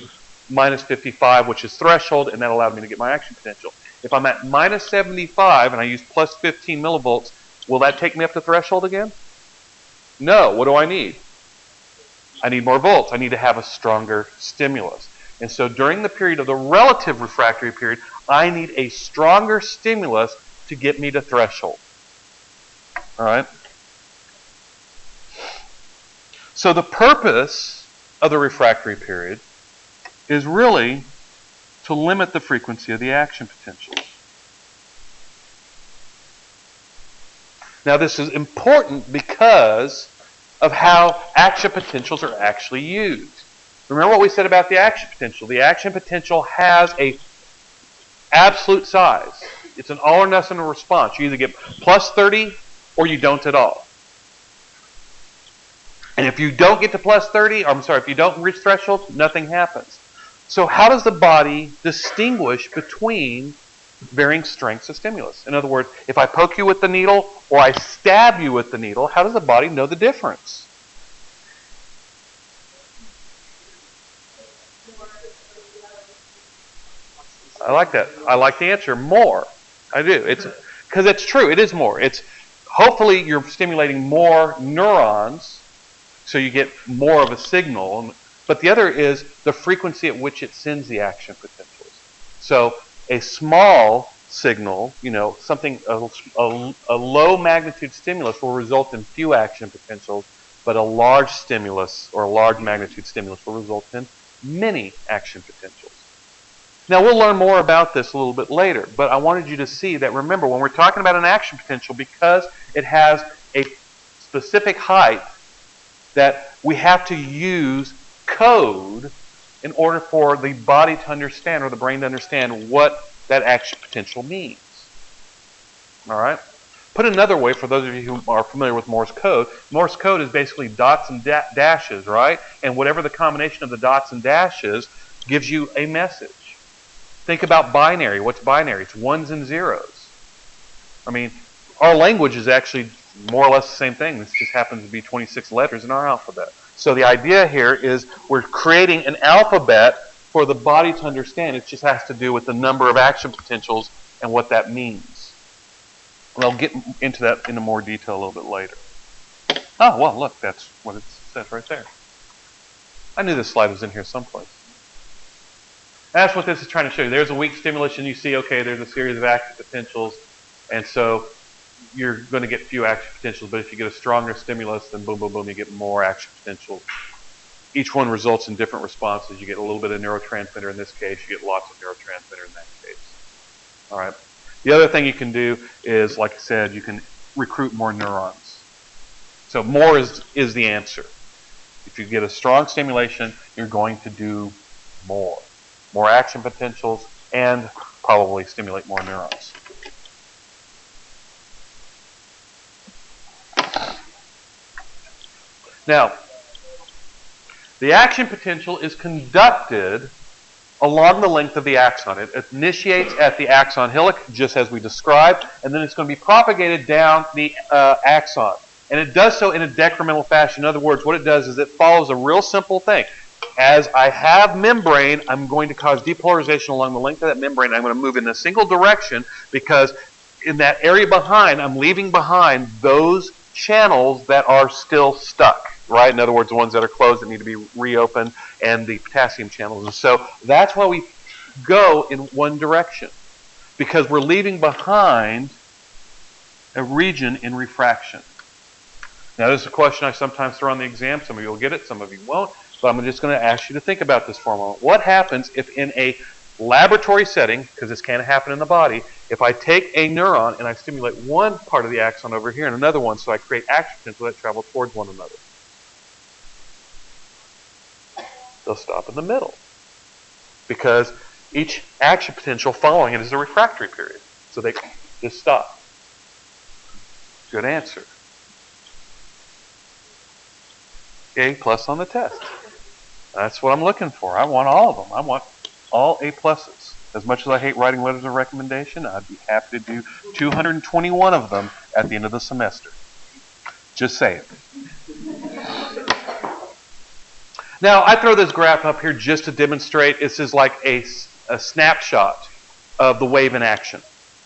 minus 55, which is threshold, and that allowed me to get my action potential. If I'm at minus 75 and I use plus 15 millivolts, will that take me up to threshold again? No. What do I need? I need more volts. I need to have a stronger stimulus. And so during the period of the relative refractory period, I need a stronger stimulus to get me to threshold. All right? So the purpose of the refractory period is really to limit the frequency of the action potentials. Now this is important because of how action potentials are actually used. Remember what we said about the action potential. The action potential has a absolute size. It's an all or nothing response. You either get plus 30 or you don't at all. And if you don't get to plus 30, or I'm sorry, if you don't reach threshold, nothing happens. So how does the body distinguish between varying strengths of stimulus? In other words, if I poke you with the needle or I stab you with the needle, how does the body know the difference? I like that. I like the answer. More. I do. It's because it's true. It is more. It's hopefully you're stimulating more neurons, so you get more of a signal. But the other is the frequency at which it sends the action potentials. So a small signal, something, a low magnitude stimulus will result in few action potentials, but a large stimulus or a large magnitude stimulus will result in many action potentials. Now we'll learn more about this a little bit later, but I wanted you to see that, remember, when we're talking about an action potential, because it has a specific height, that we have to use code in order for the body to understand, or the brain to understand, what that action potential means. All right? Put another way, for those of you who are familiar with Morse code is basically dots and dashes, right? And whatever the combination of the dots and dashes gives you a message. Think about binary. What's binary? It's ones and zeros. I mean, our language is actually more or less the same thing. This just happens to be 26 letters in our alphabet. So the idea here is we're creating an alphabet for the body to understand. It just has to do with the number of action potentials and what that means. And I'll get into that in more detail a little bit later. Oh, well, look, that's what it says right there. I knew this slide was in here someplace. That's what this is trying to show you. There's a weak stimulus, and you see, okay, there's a series of action potentials, and so you're going to get few action potentials, but if you get a stronger stimulus, then boom, boom, boom, you get more action potentials. Each one results in different responses. You get a little bit of neurotransmitter in this case. You get lots of neurotransmitter in that case. All right. The other thing you can do is, like I said, you can recruit more neurons. So more is the answer. If you get a strong stimulation, you're going to do more. More action potentials and probably stimulate more neurons. Now, the action potential is conducted along the length of the axon. It initiates at the axon hillock, just as we described, and then it's going to be propagated down the axon. And it does so in a decremental fashion. In other words, what it does is it follows a real simple thing. As I have membrane, I'm going to cause depolarization along the length of that membrane. I'm going to move in a single direction because in that area behind, I'm leaving behind those channels that are still stuck, right? In other words, the ones that are closed that need to be reopened, and the potassium channels. And so that's why we go in one direction, because we're leaving behind a region in refraction. Now, this is a question I sometimes throw on the exam. Some of you will get it, some of you won't. But I'm just going to ask you to think about this for a moment. What happens if in a laboratory setting, because this can happen in the body, if I take a neuron and I stimulate one part of the axon over here and another one, so I create action potential that travel towards one another? They'll stop in the middle, because each action potential following it is a refractory period. So they just stop. Good answer. A+ on the test. That's what I'm looking for. I want all of them. I want all A+. As much as I hate writing letters of recommendation, I'd be happy to do 221 of them at the end of the semester. Just saying. Now, I throw this graph up here just to demonstrate this is like a snapshot of the wave in action.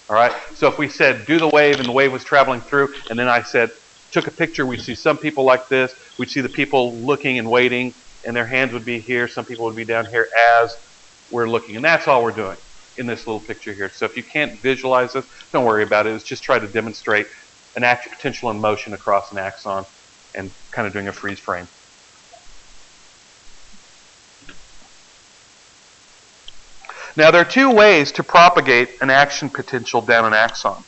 All right? So if we said, do the wave, and the wave was traveling through, and then I said, took a picture, we'd see some people like this. We'd see the people looking and waiting, and their hands would be here. Some people would be down here as we're looking. And that's all we're doing in this little picture here. So if you can't visualize this, don't worry about it. It's just try to demonstrate an action potential in motion across an axon and kind of doing a freeze frame. Now, there are two ways to propagate an action potential down an axon.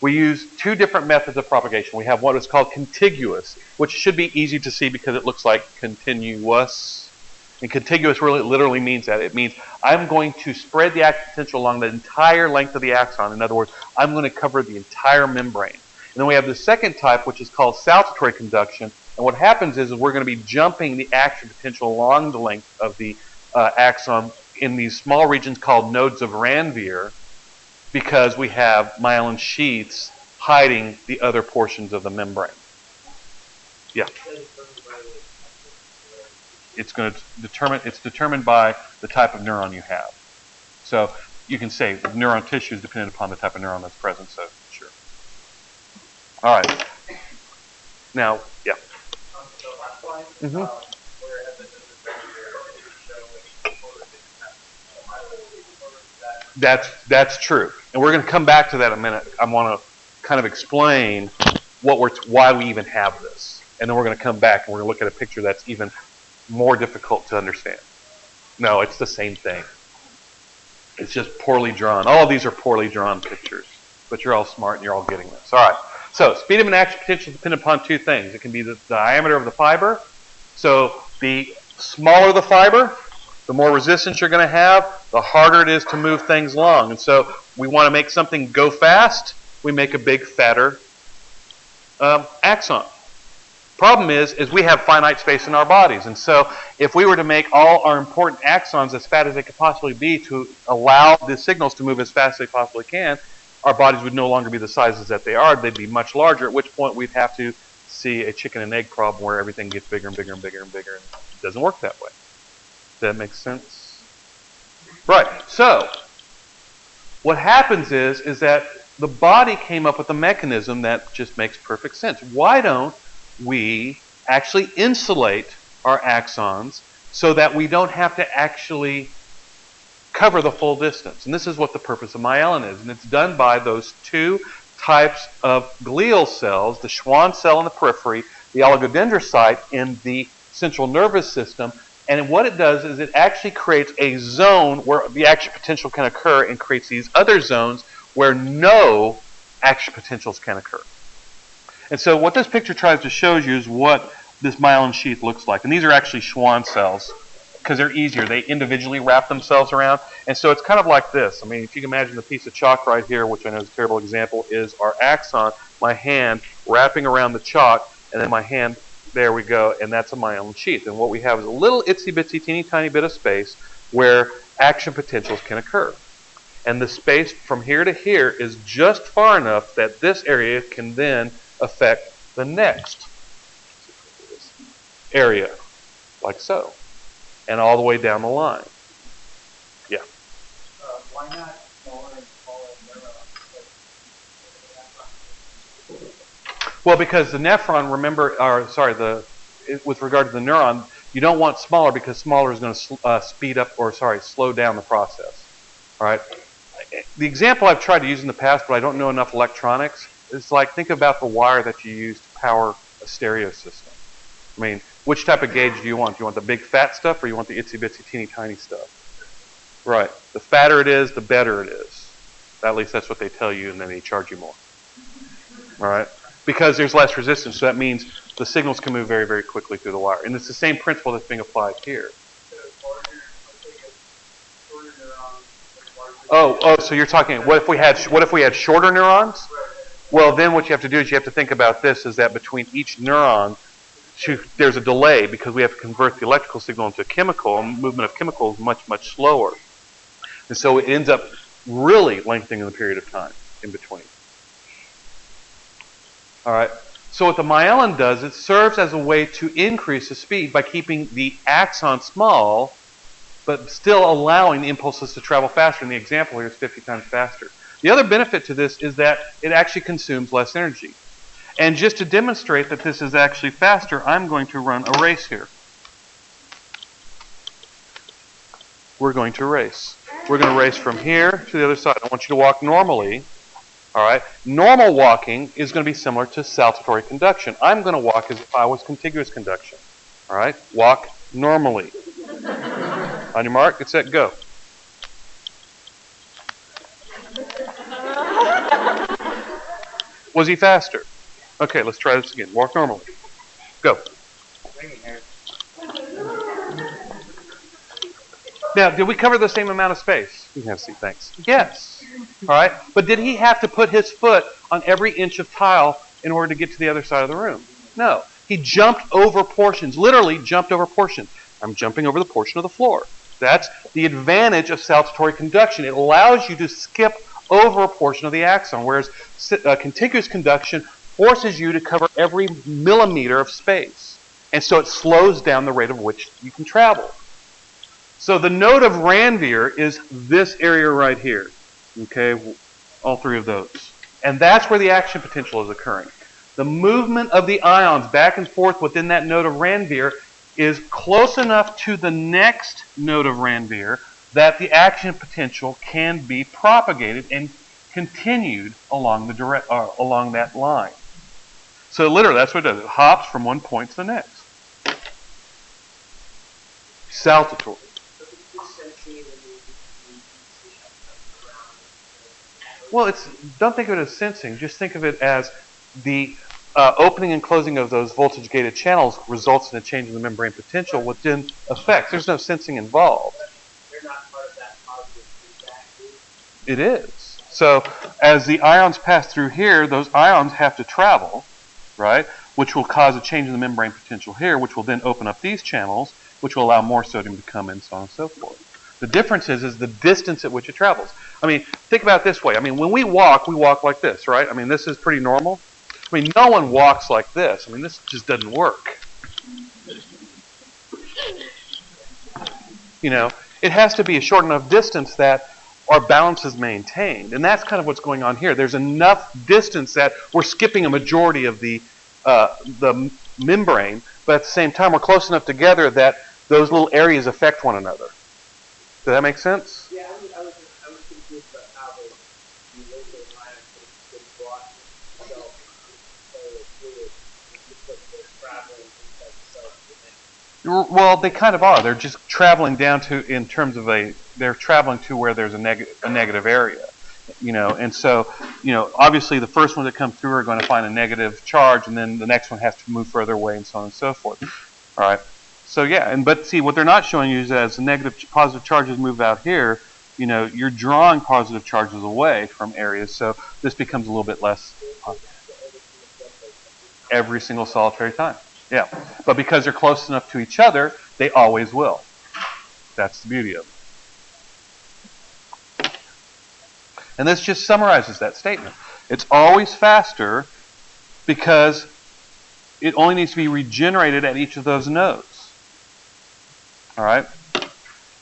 We use two different methods of propagation. We have what is called contiguous, which should be easy to see because it looks like continuous. And contiguous really literally means that. It means I'm going to spread the action potential along the entire length of the axon. In other words, I'm going to cover the entire membrane. And then we have the second type, which is called saltatory conduction. And what happens is we're going to be jumping the action potential along the length of the axon in these small regions called nodes of Ranvier, because we have myelin sheaths hiding the other portions of the membrane. Yeah. It's determined by the type of neuron you have. So you can say the neuron tissue is dependent upon the type of neuron that's present, so sure. All right. Now, yeah. That's true, and we're going to come back to that in a minute. I want to kind of explain why we even have this, and then we're going to come back and we're going to look at a picture that's even more difficult to understand. No, it's the same thing. It's just poorly drawn. All of these are poorly drawn pictures, but you're all smart and you're all getting this. All right. So speed of an action potential is dependent upon two things. It can be the diameter of the fiber. So the smaller the fiber, the more resistance you're going to have, the harder it is to move things along. And so we want to make something go fast. We make a big, fatter axon. Problem is we have finite space in our bodies, and so if we were to make all our important axons as fat as they could possibly be to allow the signals to move as fast as they possibly can, our bodies would no longer be the sizes that they are. They'd be much larger, at which point we'd have to see a chicken and egg problem where everything gets bigger and bigger and bigger and bigger, and it doesn't work that way. Does that make sense? Right. So what happens is that the body came up with a mechanism that just makes perfect sense. Why don't we actually insulate our axons so that we don't have to actually cover the full distance? And this is what the purpose of myelin is. And it's done by those two types of glial cells, the Schwann cell in the periphery, the oligodendrocyte in the central nervous system. And what it does is it actually creates a zone where the action potential can occur and creates these other zones where no action potentials can occur. And so what this picture tries to show you is what this myelin sheath looks like. And these are actually Schwann cells because they're easier. They individually wrap themselves around. And so it's kind of like this. I mean, if you can imagine the piece of chalk right here, which I know is a terrible example, is our axon, my hand wrapping around the chalk, and then my hand, there we go, and that's a myelin sheath. And what we have is a little itsy-bitsy, teeny tiny bit of space where action potentials can occur. And the space from here to here is just far enough that this area can then affect the next area, like so, and all the way down the line. Yeah. Why not smaller and smaller neurons? Well, because the nephron, remember, with regard to the neuron, you don't want smaller because smaller is going to slow down the process. All right. The example I've tried to use in the past, but I don't know enough electronics, is like, think about the wire that you use to power a stereo system. I mean, which type of gauge do you want? Do you want the big fat stuff or you want the itsy bitsy teeny tiny stuff? Right. The fatter it is, the better it is. At least that's what they tell you, and then they charge you more. All right. Because there's less resistance, so that means the signals can move very, very quickly through the wire. And it's the same principle that's being applied here. Oh, so you're talking, what if we had shorter neurons? Well, then what you have to do is you have to think about this, is that between each neuron, there's a delay because we have to convert the electrical signal into a chemical, and movement of chemicals is much, much slower. And so it ends up really lengthening the period of time in between. All right. So what the myelin does, it serves as a way to increase the speed by keeping the axon small, but still allowing the impulses to travel faster. And the example here is 50 times faster. The other benefit to this is that it actually consumes less energy. And just to demonstrate that this is actually faster, I'm going to run a race here. We're going to race. We're going to race from here to the other side. I want you to walk normally. All right. Normal walking is going to be similar to saltatory conduction. I'm going to walk as if I was contiguous conduction. All right. Walk normally. On your mark, get set, go. Was he faster? Okay, let's try this again. Walk normally. Go. Now, did we cover the same amount of space? You can have a seat, thanks. Yes. All right. But did he have to put his foot on every inch of tile in order to get to the other side of the room? No. He jumped over portions, literally jumped over portions. I'm jumping over the portion of the floor. That's the advantage of saltatory conduction. It allows you to skip over a portion of the axon, whereas contiguous conduction forces you to cover every millimeter of space. And so it slows down the rate of which you can travel. So the node of Ranvier is this area right here. Okay, all three of those. And that's where the action potential is occurring. The movement of the ions back and forth within that node of Ranvier is close enough to the next node of Ranvier that the action potential can be propagated and continued along that line. So literally, that's what it does. It hops from one point to the next. Saltatory. Well, don't think of it as sensing. Just think of it as the opening and closing of those voltage-gated channels results in a change in the membrane potential, which then affects. There's no sensing involved. They're not part of that positive feedback loop. It is. So as the ions pass through here, those ions have to travel. right? Which will cause a change in the membrane potential here, which will then open up these channels, which will allow more sodium to come in, so on and so forth. The difference is the distance at which it travels. I mean, think about it this way. I mean, when we walk like this, right? I mean, this is pretty normal. I mean, no one walks like this. I mean, this just doesn't work. You know, it has to be a short enough distance that our balance is maintained. And that's kind of what's going on here. There's enough distance that we're skipping a majority of the membrane, but at the same time, we're close enough together that those little areas affect one another. Does that make sense? Yeah, I was confused about how the local ions would block itself and fluid because they're traveling inside the cell. Well, they kind of are. They're just traveling down to, in terms of they're traveling to where there's a negative area. You know, and so, you know, obviously the first ones that come through are going to find a negative charge, and then the next one has to move further away, and so on and so forth. All right. So yeah, but see, what they're not showing you is that as the positive charges move out here, you know, you're drawing positive charges away from areas, so this becomes a little bit less every single solitary time. Yeah, but because they're close enough to each other, they always will. That's the beauty of it. And this just summarizes that statement. It's always faster because it only needs to be regenerated at each of those nodes. All right?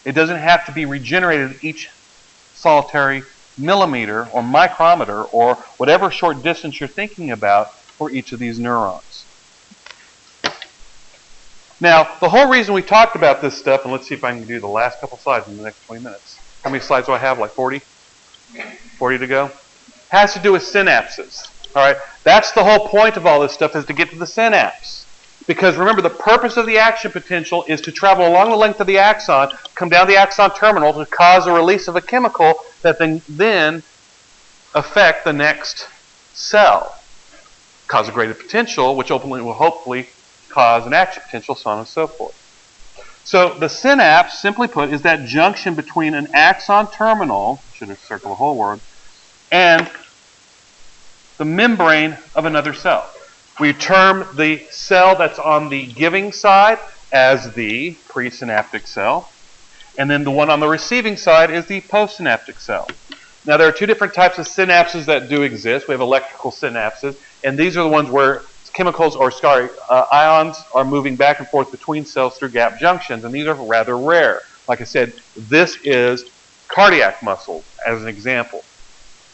It doesn't have to be regenerated at each solitary millimeter or micrometer or whatever short distance you're thinking about for each of these neurons. Now, the whole reason we talked about this stuff, and let's see if I can do the last couple slides in the next 20 minutes. How many slides do I have? Like 40? 40 to go? Has to do with synapses. All right? That's the whole point of all this stuff, is to get to the synapse. Because remember, the purpose of the action potential is to travel along the length of the axon, come down the axon terminal to cause a release of a chemical that then affect the next cell. Cause a greater potential, which ultimately will hopefully cause an action potential, so on and so forth. So the synapse, simply put, is that junction between an axon terminal, should have circled the whole word, and the membrane of another cell. We term the cell that's on the giving side as the presynaptic cell, and then the one on the receiving side is the postsynaptic cell. Now, there are two different types of synapses that do exist. We have electrical synapses, and these are the ones where chemicals, or ions are moving back and forth between cells through gap junctions, and these are rather rare. Like I said, this is cardiac muscle, as an example.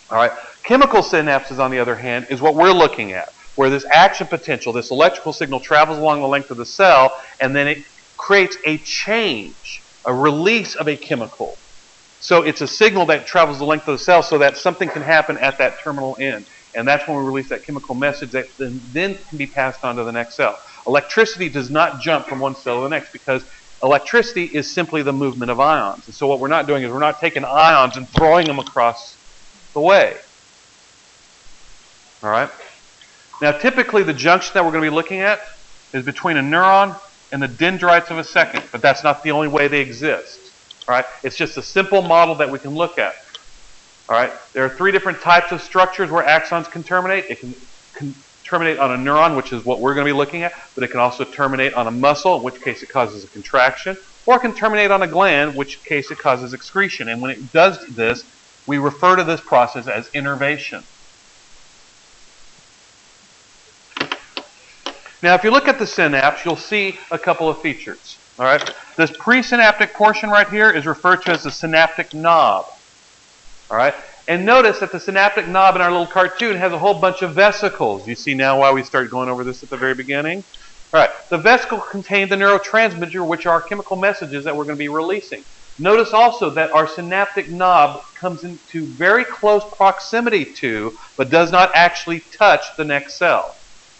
All right. Chemical synapses, on the other hand, is what we're looking at, where this action potential, this electrical signal, travels along the length of the cell, and then it creates a change, a release of a chemical. So it's a signal that travels the length of the cell so that something can happen at that terminal end. And that's when we release that chemical message that then can be passed on to the next cell. Electricity does not jump from one cell to the next, because electricity is simply the movement of ions. And so what we're not doing is we're not taking ions and throwing them across the way. All right? Now, typically, the junction that we're going to be looking at is between a neuron and the dendrites of a second, but that's not the only way they exist. All right? It's just a simple model that we can look at. All right? There are three different types of structures where axons can terminate. It can terminate on a neuron, which is what we're going to be looking at, but it can also terminate on a muscle, in which case it causes a contraction, or it can terminate on a gland, in which case it causes excretion. And when it does this, we refer to this process as innervation. Now, if you look at the synapse, you'll see a couple of features. All right? This presynaptic portion right here is referred to as the synaptic knob. All right? And notice that the synaptic knob in our little cartoon has a whole bunch of vesicles. You see now why we started going over this at the very beginning? All right. The vesicle contains the neurotransmitter, which are chemical messages that we're going to be releasing. Notice also that our synaptic knob comes into very close proximity to, but does not actually touch the next cell.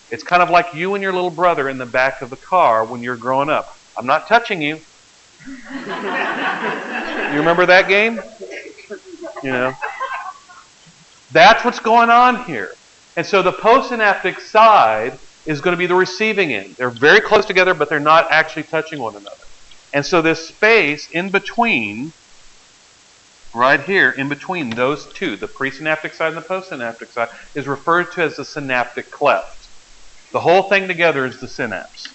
It's kind of like you and your little brother in the back of the car when you're growing up. I'm not touching you. You remember that game? You know. That's what's going on here. And so the postsynaptic side is going to be the receiving end. They're very close together, but they're not actually touching one another. And so this space in between, right here, in between those two, the presynaptic side and the postsynaptic side, is referred to as the synaptic cleft. The whole thing together is the synapse.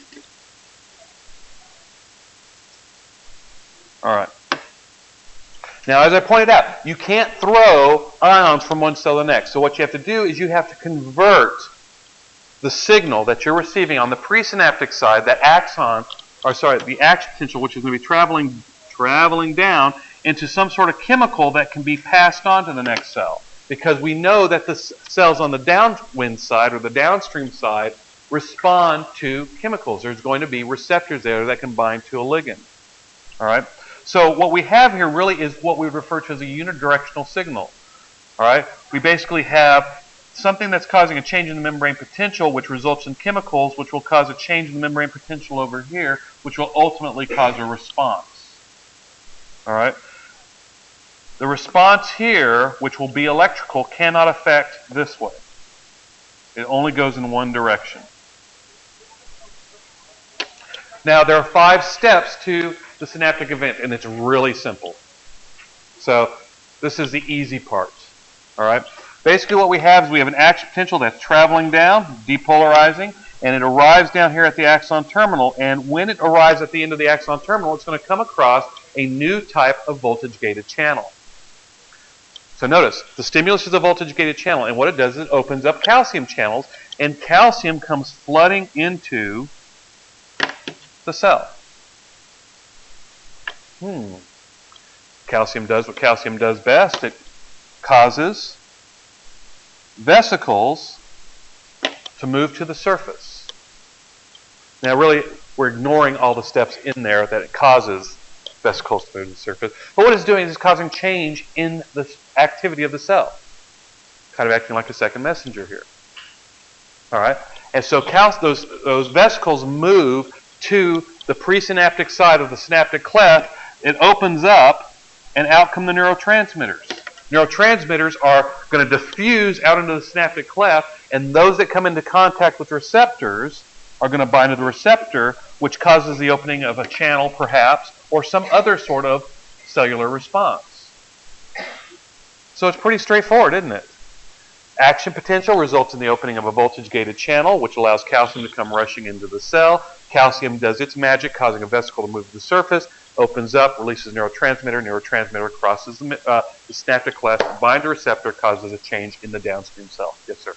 All right. Now, as I pointed out, you can't throw ions from one cell to the next. So what you have to do is you have to convert the signal that you're receiving on the presynaptic side, that axon, or sorry, the action potential, which is going to be traveling down, into some sort of chemical that can be passed on to the next cell. Because we know that the cells on the downwind side or the downstream side respond to chemicals. There's going to be receptors there that can bind to a ligand. All right. So what we have here really is what we would refer to as a unidirectional signal. All right. We basically have something that's causing a change in the membrane potential, which results in chemicals, which will cause a change in the membrane potential over here, which will ultimately cause a response. All right. The response here, which will be electrical, cannot affect this way. It only goes in one direction. Now, there are 5 steps to the synaptic event, and it's really simple. So, this is the easy part. All right. Basically, what we have is we have an action potential that's traveling down, depolarizing, and it arrives down here at the axon terminal. And when it arrives at the end of the axon terminal, it's going to come across a new type of voltage-gated channel. So notice, the stimulus is a voltage-gated channel, and what it does is it opens up calcium channels, and calcium comes flooding into the cell. Calcium does what calcium does best. It causes vesicles to move to the surface. Now really, we're ignoring all the steps in there that it causes vesicles to move to the surface. But what it's doing is it's causing change in the activity of the cell. Kind of acting like a second messenger here. All right? And so those vesicles move to the presynaptic side of the synaptic cleft. It opens up, and out come the neurotransmitters. Neurotransmitters are going to diffuse out into the synaptic cleft, and those that come into contact with receptors are going to bind to the receptor, which causes the opening of a channel, perhaps, or some other sort of cellular response. So it's pretty straightforward, isn't it? Action potential results in the opening of a voltage-gated channel, which allows calcium to come rushing into the cell. Calcium does its magic, causing a vesicle to move to the surface, opens up, releases neurotransmitter. Neurotransmitter crosses the synaptic cleft, binds a receptor, causes a change in the downstream cell. Yes, sir.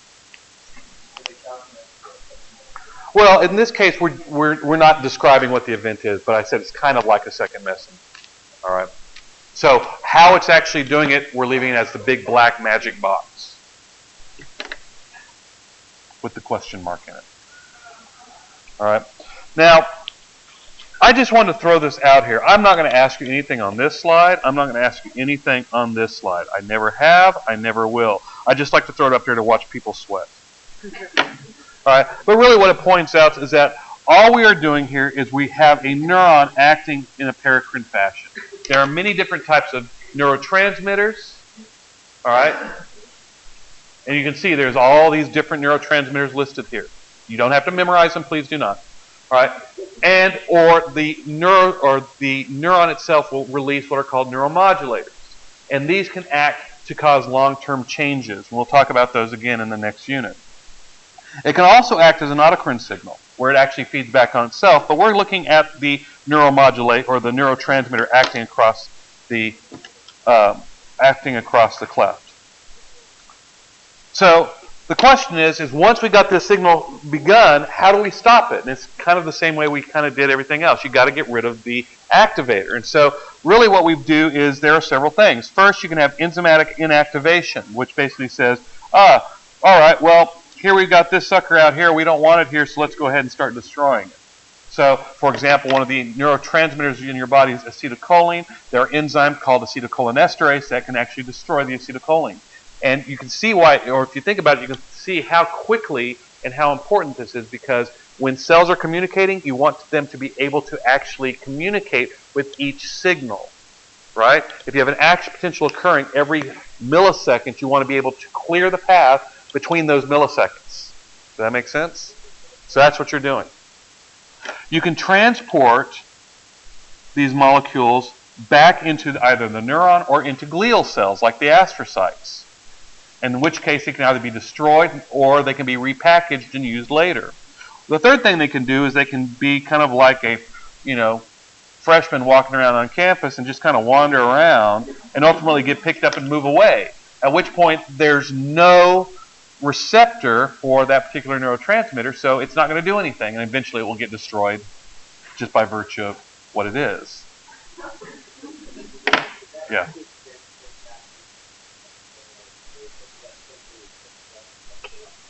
Well, in this case, we're not describing what the event is, but I said it's kind of like a second messenger. All right. So how it's actually doing it, we're leaving it as the big black magic box with the question mark in it. All right. Now, I just want to throw this out here. I'm not going to ask you anything on this slide. I'm not going to ask you anything on this slide. I never have. I never will. I just like to throw it up here to watch people sweat. All right. But really what it points out is that all we are doing here is we have a neuron acting in a paracrine fashion. There are many different types of neurotransmitters. All right. And you can see there's all these different neurotransmitters listed here. You don't have to memorize them. Please do not. All right. And or the neuron itself will release what are called neuromodulators. And these can act to cause long-term changes. And we'll talk about those again in the next unit. It can also act as an autocrine signal, where it actually feeds back on itself. But we're looking at the neuromodulate or the neurotransmitter acting across the cleft. So the question is once we got this signal begun, how do we stop it? And it's kind of the same way we kind of did everything else. You got to get rid of the activator. And so really what we do is there are several things. First, you can have enzymatic inactivation, which basically says, all right, well, here we've got this sucker out here. We don't want it here, so let's go ahead and start destroying it. So, for example, one of the neurotransmitters in your body is acetylcholine. There are enzymes called acetylcholinesterase that can actually destroy the acetylcholine. And you can see why, or if you think about it, you can see how quickly and how important this is, because when cells are communicating, you want them to be able to actually communicate with each signal, right? If you have an action potential occurring every millisecond, you want to be able to clear the path between those milliseconds. Does that make sense? So that's what you're doing. You can transport these molecules back into either the neuron or into glial cells, like the astrocytes, in which case they can either be destroyed or they can be repackaged and used later. The third thing they can do is they can be kind of like a, freshman walking around on campus and just kind of wander around and ultimately get picked up and move away. At which point there's no receptor for that particular neurotransmitter, so it's not going to do anything, and eventually it will get destroyed just by virtue of what it is. Yeah.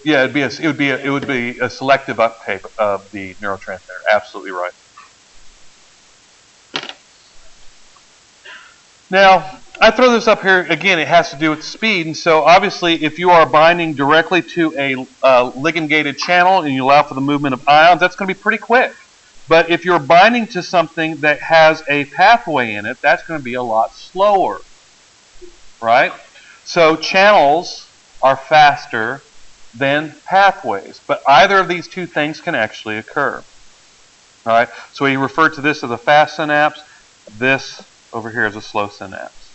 Yeah, it would be a selective uptake of the neurotransmitter. Absolutely right. Now, I throw this up here again. It has to do with speed, and so obviously, if you are binding directly to a ligand-gated channel and you allow for the movement of ions, that's going to be pretty quick. But if you're binding to something that has a pathway in it, that's going to be a lot slower, right? So channels are faster than pathways, but either of these two things can actually occur. All right, so we refer to this as a fast synapse. This over here is a slow synapse.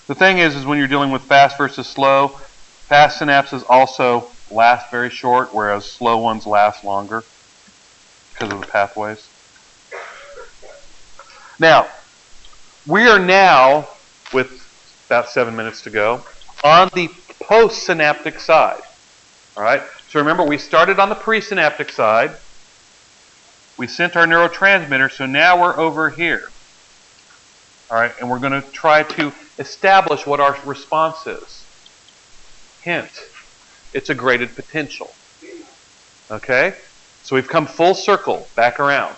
The thing is when you're dealing with fast versus slow, fast synapses also last very short, whereas slow ones last longer because of the pathways. Now, we are now, with about 7 minutes to go, on the postsynaptic side. All right. So remember, we started on the presynaptic side. We sent our neurotransmitter, so now we're over here. All right, and we're going to try to establish what our response is. Hint: it's a graded potential. Okay. So we've come full circle back around.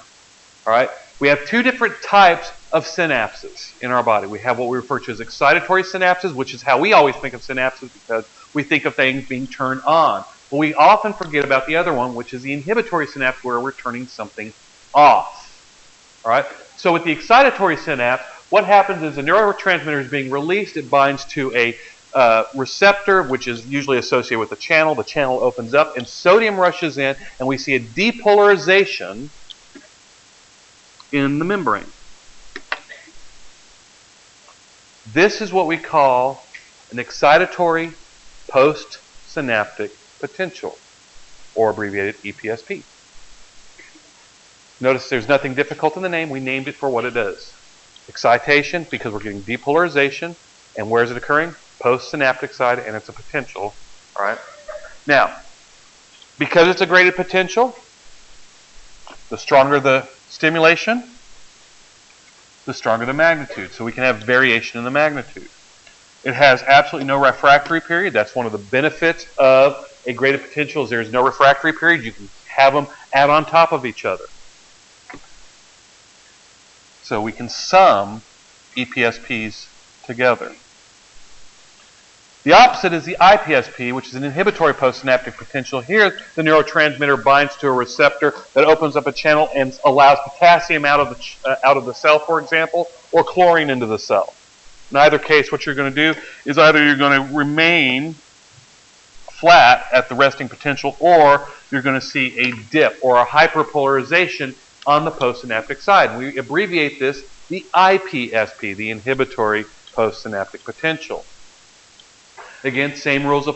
All right. We have two different types of synapses in our body. We have what we refer to as excitatory synapses, which is how we always think of synapses because we think of things being turned on. But we often forget about the other one, which is the inhibitory synapse, where we're turning something off. All right? So with the excitatory synapse, what happens is a neurotransmitter is being released. It binds to a receptor, which is usually associated with the channel. The channel opens up, and sodium rushes in, and we see a depolarization in the membrane. This is what we call an excitatory postsynaptic potential, or abbreviated EPSP. Notice there's nothing difficult in the name. We named it for what it is. Excitation, because we're getting depolarization. And where is it occurring? Postsynaptic side, and it's a potential. All right. Now, because it's a graded potential, the stronger the stimulation, the stronger the magnitude. So we can have variation in the magnitude. It has absolutely no refractory period. That's one of the benefits of a graded potential is there's no refractory period. You can have them add on top of each other. So we can sum EPSPs together. The opposite is the IPSP, which is an inhibitory postsynaptic potential. Here, the neurotransmitter binds to a receptor that opens up a channel and allows potassium out of the cell, for example, or chlorine into the cell. In either case, what you're going to do is either you're going to remain flat at the resting potential, or you're going to see a dip or a hyperpolarization on the postsynaptic side. We abbreviate this the IPSP, the inhibitory postsynaptic potential. Again, same rules apply.